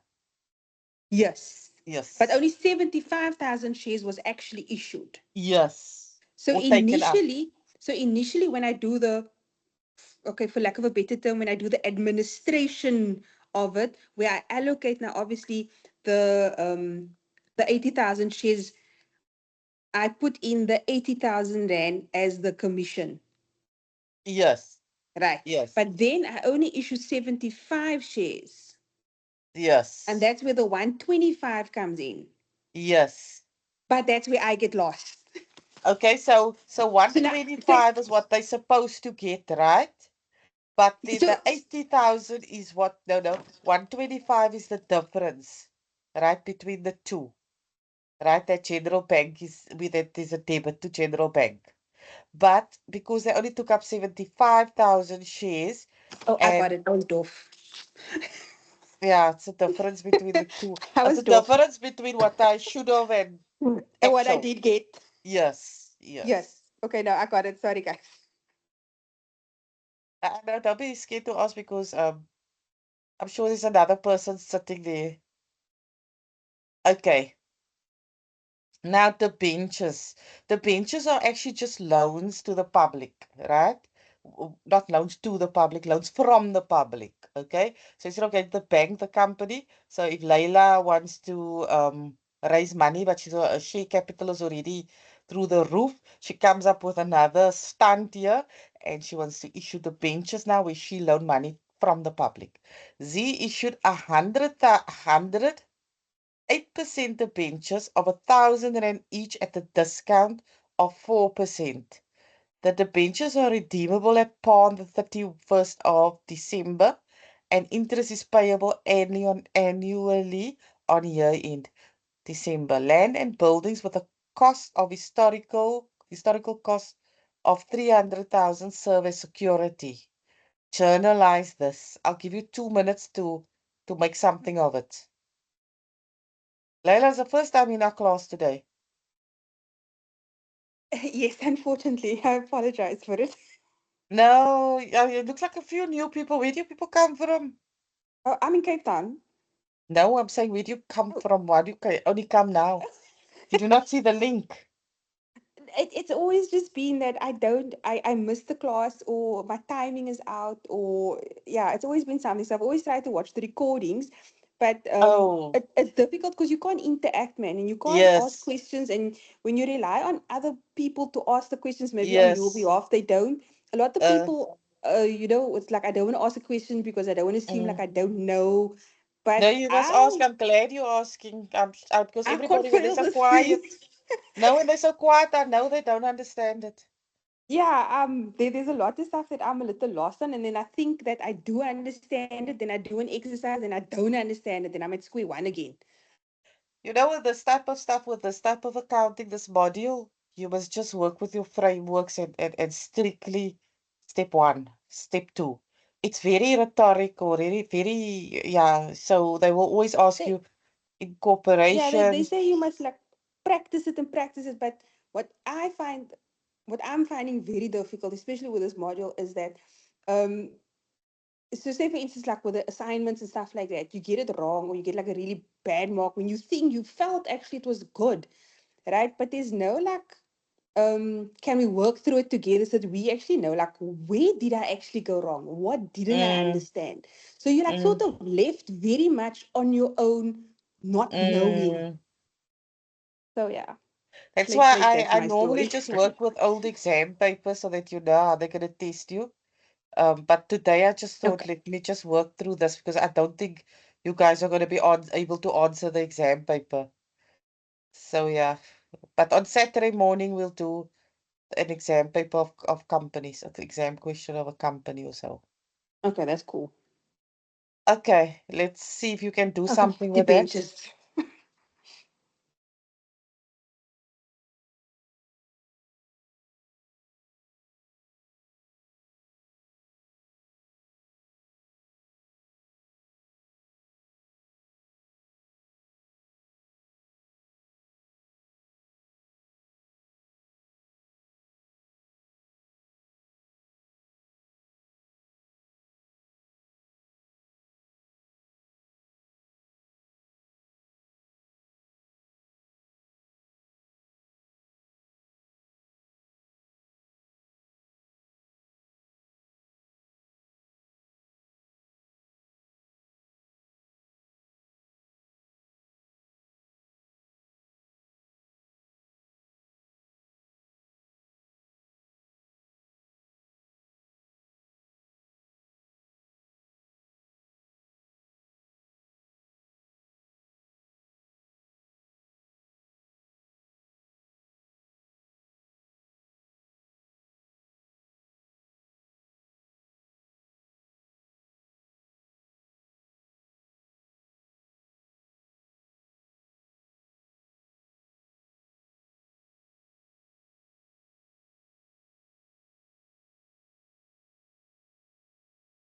Yes. Yes. But only 75,000 shares was actually issued. Yes. So Or taken up. initially when I do the okay, for lack of a better term, when I do the administration of it, where I allocate now obviously the 80,000 shares, I put in the 80,000 rand as the commission. Yes. Right. Yes. But then I only issue 75 shares. Yes. And that's where the 125 comes in. Yes. But that's where I get lost. Okay, so So now- 125 is what they're supposed to get, right? But the So- 80,000 is what, no, 125 is the difference, right, between the two, right? That General Bank is, with it is a debit to General Bank. But because they only took up 75,000 shares, Oh, I got and it. I was doof. yeah, it's a difference between the two. I It's was a doof. difference between what I should have and And what I actual. did get. Yes, yes. Yes. Okay, now I got it. Sorry, guys. No, don't be scared to ask because I'm sure there's another person sitting there. Okay. Now the benches. The benches are actually just loans to the public, right? Not loans to the public, loans from the public. Okay. So instead of getting the bank, the company. So if Layla wants to raise money, but her share capital is already through the roof, she comes up with another stunt here and she wants to issue the benches now where she loan money from the public. Z issued 108% debentures of 1,000 rand each at a discount of 4%. The debentures are redeemable at par on the 31st of December, and interest is payable annually on year end, December. Land and buildings with a cost of historical cost of 300,000 serve as security. Journalize this. I'll give you 2 minutes to make something of it. Leila, it's the first time in our class today. Yes, unfortunately, I apologize for it. No, it looks like a few new people. Where do you people come from? Oh, I'm in Cape Town. No, I'm saying where do you come Oh. from? Why do you only come now? Did you not see the link? It's always just been that I miss the class, or my timing is out, or yeah, it's always been something. So I've always tried to watch the recordings, but Oh, it's difficult because you can't interact, man, and you can't ask yes, questions. And when you rely on other people to ask the questions, maybe on your yes. behalf, they don't. A lot of Uh, people, it's like I don't want to ask a question because I don't want to seem like mm. I don't know. No, But you must ask. I'm glad you're asking. Because I can't everybody, when they're fail so this quiet, quiz. no, when they're so quiet, I know they don't understand it. Yeah, there's a lot of stuff that I'm a little lost on, and then I think that I do understand it, then I do an exercise and I don't understand it, then I'm at square one again. You know, with this type of stuff, with this type of accounting, this module, you must just work with your frameworks and strictly step one, step two. It's very rhetorical, very, yeah. So they will always ask They, you yeah, they incorporations. say you must like practice it, but what I find, what I'm finding very difficult, especially with this module, is that, um, so say for instance, like with the assignments and stuff like that, you get it wrong or you get like a really bad mark when you think you felt actually it was good, right? But there's no like, can we work through it together so that we actually know like where did I actually go wrong, what didn't I Mm, understand? So you're like sort mm, of left very much on your own, not knowing. mm. So yeah, That's like why that's I my normally story. just work with old exam papers so that you know how they're gonna test you. But today I just thought, Okay. let me just work through this because I don't think you guys are going to be able to answer the exam paper. So yeah, but on Saturday morning we'll do an exam paper of companies, an exam question of a company or so. Okay, that's cool. Okay, let's see if you can do Okay, something the with that. benches.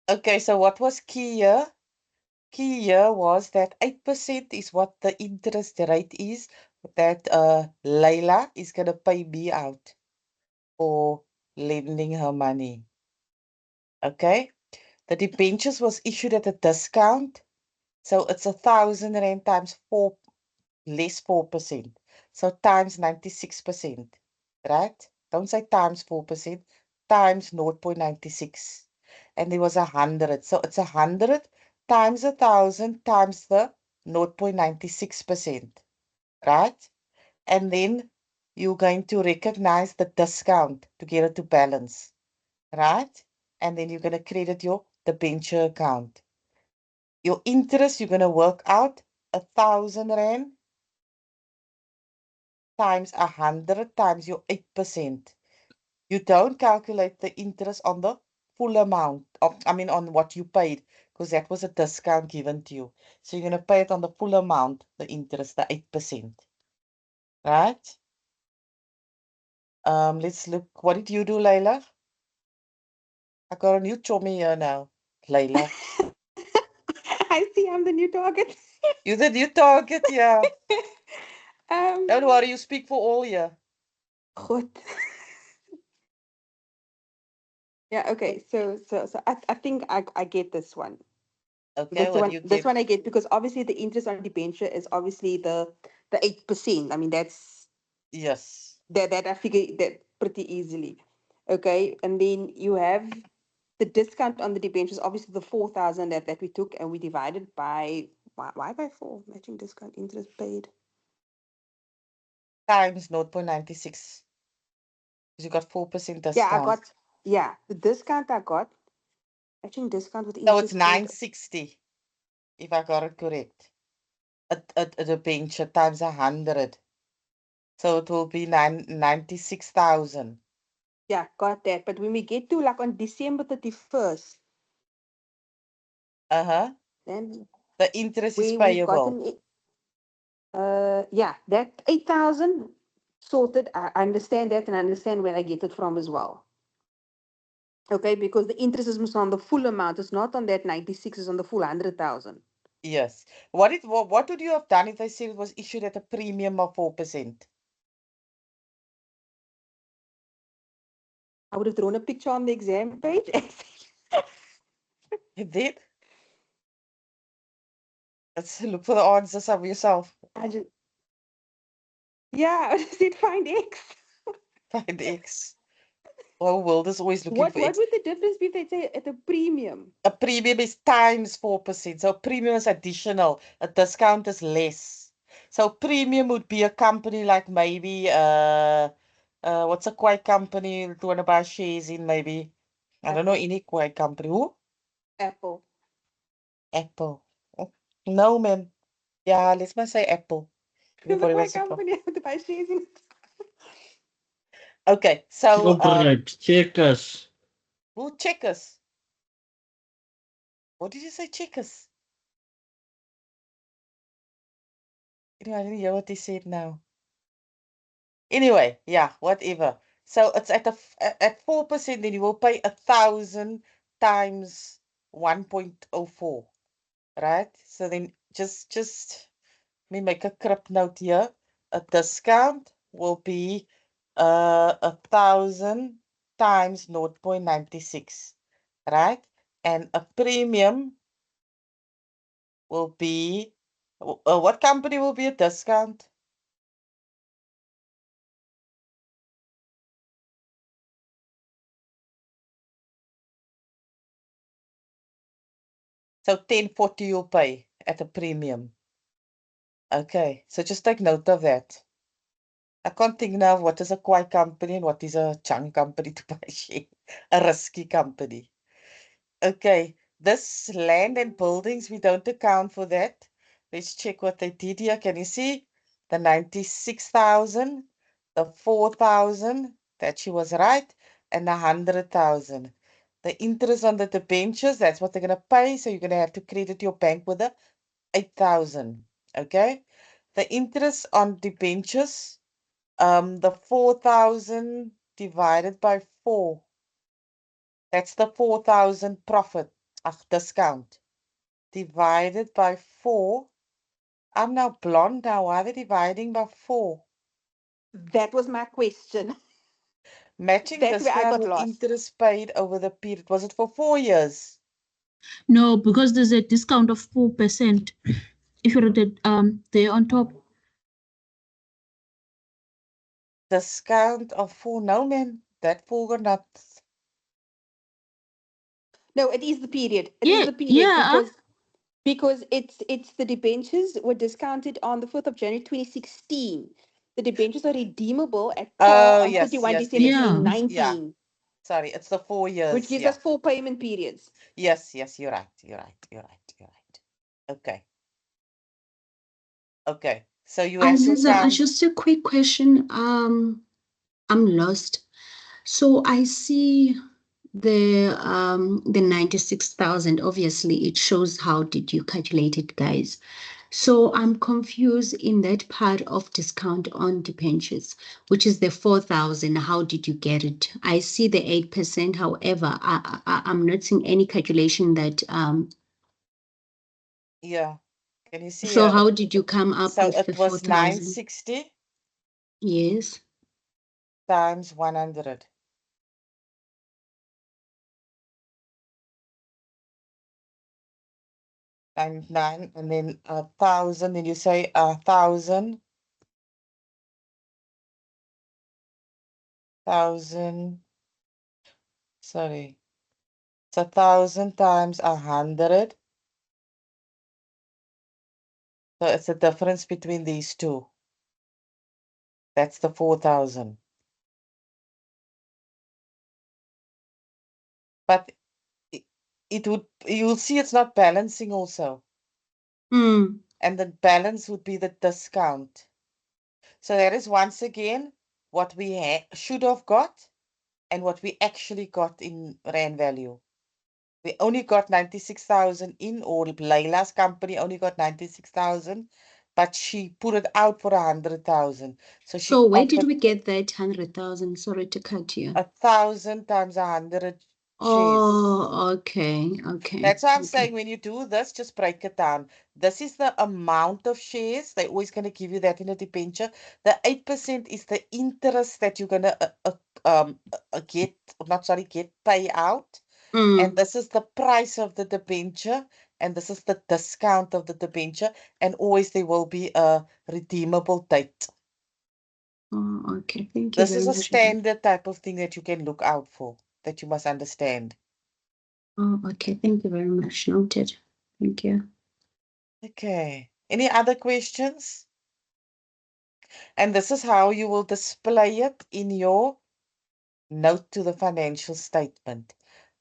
Okay, so what was key here? Key here was that 8% is what the interest rate is that Layla is gonna pay me out for lending her money. Okay? The debentures was issued at a discount, so it's 1,000 rand times 4 less 4%. So times 96%, right? Don't say times 4%, times 0.96. And there was 100. So it's 100 times 1,000 times the 0.96%, right? And then you're going to recognize the discount to get it to balance, right? And then you're going to credit your debenture account. Your interest, you're going to work out 1,000 rand times 100 times your 8%. You don't calculate the interest on the full amount of, on what you paid, because that was a discount given to you. So you're going to pay it on the full amount, the interest, the 8%. Right? Let's look. What did you do, Layla? I got a new chummy here now, Layla. I see I'm the new target. You're the new target, yeah. Um, Don't worry, you speak for all here. God. Yeah, okay. So I think I get this one. Okay, what do you This get? one I get because obviously the interest on debenture is obviously the 8%. I mean that's Yes. that I figure that pretty easily. Okay, and then you have the discount on the debentures, obviously the 4,000 that we took and we divided by why by 4? Matching discount interest paid. Times 0.96. Because you got 4% discount. Yeah, I got the discount I got. Matching discount with So interest it's paid. 960, if I got it correct. A debenture times 100. So it will be 96,000. Yeah, got that. But when we get to like on December 31st, Then then the interest is we've gotten payable. that 8,000 sorted. I understand that and I understand where I get it from as well. Okay, because the interest is on the full amount. It's not on that 96, it's on the full 100,000. Yes. What would you have done if they said it was issued at a premium of 4%? I would have drawn a picture on the exam page. You did? Let's look for the answers of yourself. I just, I just did find X. Find X. Whole world is always looking What for X. would the difference be if they say at a premium? A premium is times 4%. So a premium is additional. A discount is less. So premium would be a company like maybe what's a quiet company you want to buy shares in maybe? I don't know any quiet company. Who? Apple. Apple. Oh, no, ma'am. Yeah, let's not say Apple. The Everybody quiet wants to call. company I have to buy shares in. Okay, so Shoprite, Checkers. who Checkers? What did you say, Checkers? Anyway, I didn't hear what he said now. Anyway, yeah, whatever. So it's at 4%, then you will pay 1,000 times 1.04, right? So then just let me make a crib note here. A discount will be 1,000 times 0.96, right? And a premium will be what company will be a discount? So 10.40 you'll pay at a premium. Okay, so just take note of that. I can't think now what is a quiet company and what is a chunk company to buy share. A risky company. Okay, this land and buildings, we don't account for that. Let's check what they did here. Can you see? The 96,000, the 4,000, that she was right, and the 100,000. The interest on the debentures, that's what they're going to pay. So you're going to have to credit your bank with the 8,000. Okay? The interest on debentures, the 4,000 divided by 4. That's the 4,000 profit, discount, divided by 4. I'm now blonde now. Why are they dividing by 4? That was my question. Matching That's where I discount got with lost. interest paid over the period. Was it for 4 years? No, because there's a discount of 4%. If you read it there on top. Discount of 4. No, man. That 4 got not. No, it is the period. It Yeah, is the period yeah. because it's the debentures were discounted on the 4th of January 2016. The debentures are redeemable at par Oh, on yes, 31 yes. December Yeah. 2019. Sorry, it's the 4 years. which gives yeah. us 4 payment periods. Yes, yes, you're right. You're right. You're right. You're right. Okay. Okay. So you have to Aziza, count. just a quick question. I'm lost. So I see the 96,000. Obviously, it shows how did you calculate it, guys. So I'm confused in that part of discount on debentures, which is the 4,000. How did you get it? I see the 8%. However, I'm not seeing any calculation that Yeah. Can you see? so how did you come up So with it the was 4,000? 960 Yes. times 100. Times 9, and then 1,000. Then you say 1,000. 1,000. Sorry. It's 1,000 times 100. So it's the difference between these two. That's the 4,000. But it would, you'll see it's not balancing also. Mm. And the balance would be the discount. So that is once again what we should have got and what we actually got in rand value. We only got 96,000 in, or Layla's company only got 96,000, but she put it out for 100,000. So she So where did offered we get that 100,000? Sorry to cut you. 1,000 times 100 shares. Oh, okay, okay. That's why I'm okay. saying when you do this, just break it down. This is the amount of shares. They're always going to give you that in a debenture. The 8% is the interest that you're going to get, not sorry, get pay out. And this is the price of the debenture, and this is the discount of the debenture, and always there will be a redeemable date. Oh, okay. Thank you This very is a much. standard type of thing that you can look out for, that you must understand. Oh, okay. Thank you very much. Noted. Thank you. Okay. Any other questions? And this is how you will display it in your note to the financial statement.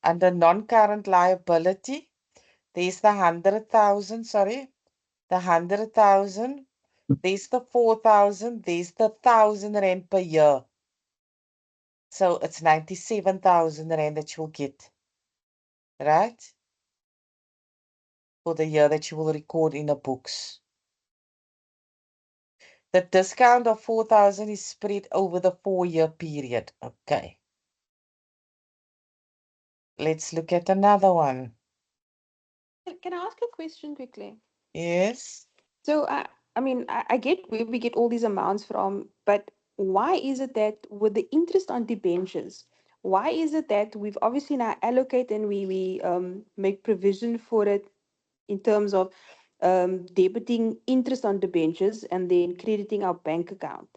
Under non-current liability, there's the 100,000, sorry, the 100,000, there's the 4,000, there's the 1,000 rand per year. So it's 97,000 rand that you'll get, right? For the year that you will record in the books. The discount of 4,000 is spread over the 4-year period. Okay. Let's look at another one. Can I ask a question quickly? Yes. So, I mean, I get where we get all these amounts from, but why is it that with the interest on debentures, why is it that we've obviously now allocate and we make provision for it in terms of debiting interest on debentures and then crediting our bank account?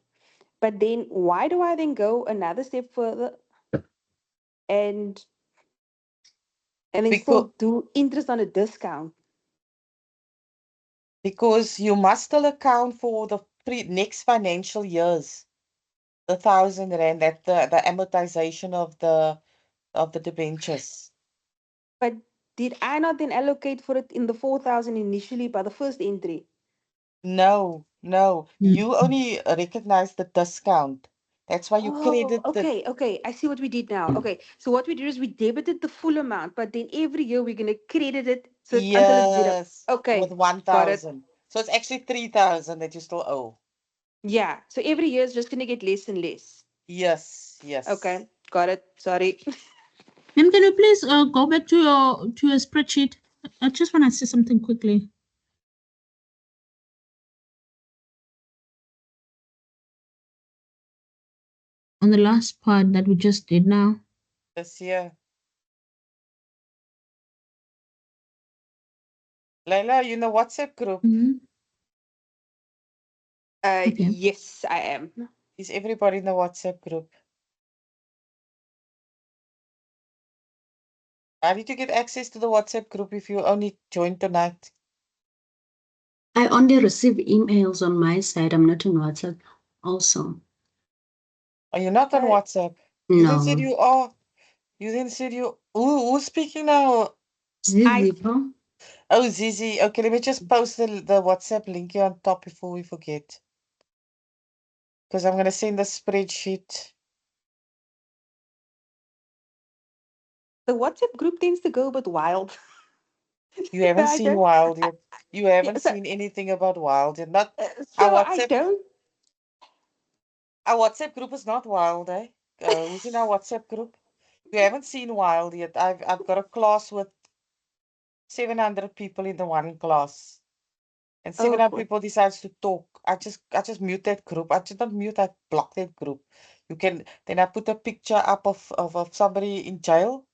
But then why do I then go another step further and then still do interest on a discount? Because you must still account for the next financial years, the 1,000 rand, that the amortization of the debentures. But did I not then allocate for it in the 4,000 initially by the first entry? No, you only recognize the discount. That's why you credit the Okay. I see what we did now. Okay, so what we did is we debited the full amount, but then every year we're gonna credit it until it's zero. yes Okay, with got it. 1,000. So it's actually 3,000 that you still owe. Yeah, so every year is just gonna get less and less. Yes. Okay, got it. Sorry. Ma'am, can you please go back to your spreadsheet? I just want to say something quickly. On the last part that we just did now. This year. Layla, you know WhatsApp group? Okay. Yes, I am. Is everybody in the WhatsApp group? How did you get access to the WhatsApp group if you only joined tonight? I only receive emails on my side. I'm not on WhatsApp also. Are you not on WhatsApp? You No. even said you are. You then said who's speaking now? Zizi, huh? Oh, Zizi. Okay, let me just post the WhatsApp link here on top before we forget. Because I'm gonna send the spreadsheet. The WhatsApp group tends to go a bit wild. You haven't I seen don't- Wild yet. You haven't so- seen anything about Wild yet. Not So our I WhatsApp. don't. Our WhatsApp group is not Wild, eh? Who's in our WhatsApp group? You haven't seen Wild yet. I've got a class with 700 people in the one class. And 700 Oh, people decides to talk. I just mute that group. I just not mute, I block that group. You can then I put a picture up of somebody in jail.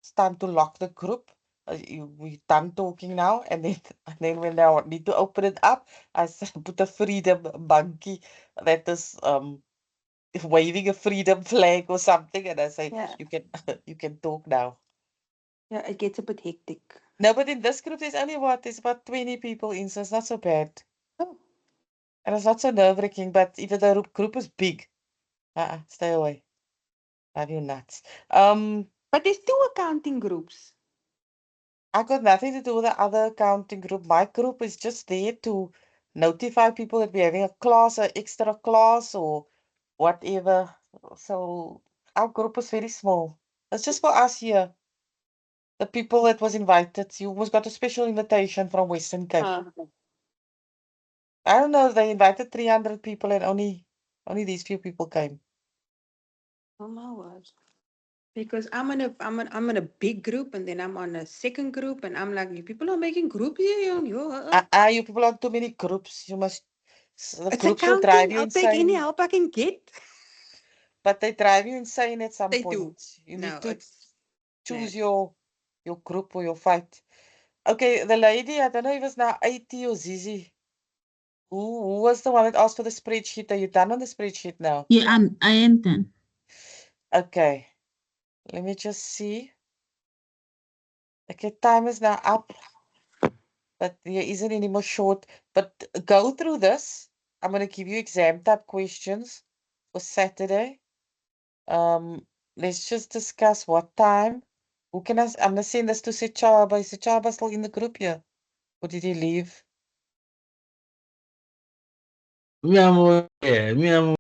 It's time to lock the group. We done talking now, and then when I need to open it up, I put a freedom monkey that is waving a freedom flag or something, and I say yeah. you can talk now. Yeah, it gets a bit hectic. No, but in this group there's only there's about 20 people in, so it's not so bad. Oh. And it's not so nerve-wracking, but if the group is big, stay away. Have you nuts? But there's 2 accounting groups. I got nothing to do with the other accounting group. My group is just there to notify people that we're having a class, an extra class, or whatever. So our group is very small. It's just for us here. The people that was invited. You almost got a special invitation from Western Cape. I don't know, they invited 300 people and only these few people came. Oh my word. Because I'm in a big group, and then I'm on a second group, and I'm like, you people are making groups here. You people are too many groups. You must. The It's groups will drive accounting. you I'll take any insane. help I can get. But they drive you insane at some They point. do. You No, need to it's choose mad. your group or your fight. Okay, the lady, I don't know if it's now 80 or Zizi. Who was the one that asked for the spreadsheet? Are you done on the spreadsheet now? Yeah, I am done. Okay. Let me just see. Okay, time is now up. But there isn't any more short. But go through this. I'm going to give you exam type questions for Saturday. Let's just discuss what time. Who can I'm going to send this to Sechaba. Is Sechaba still in the group here? Or did he leave? Me, I'm okay. Me, I'm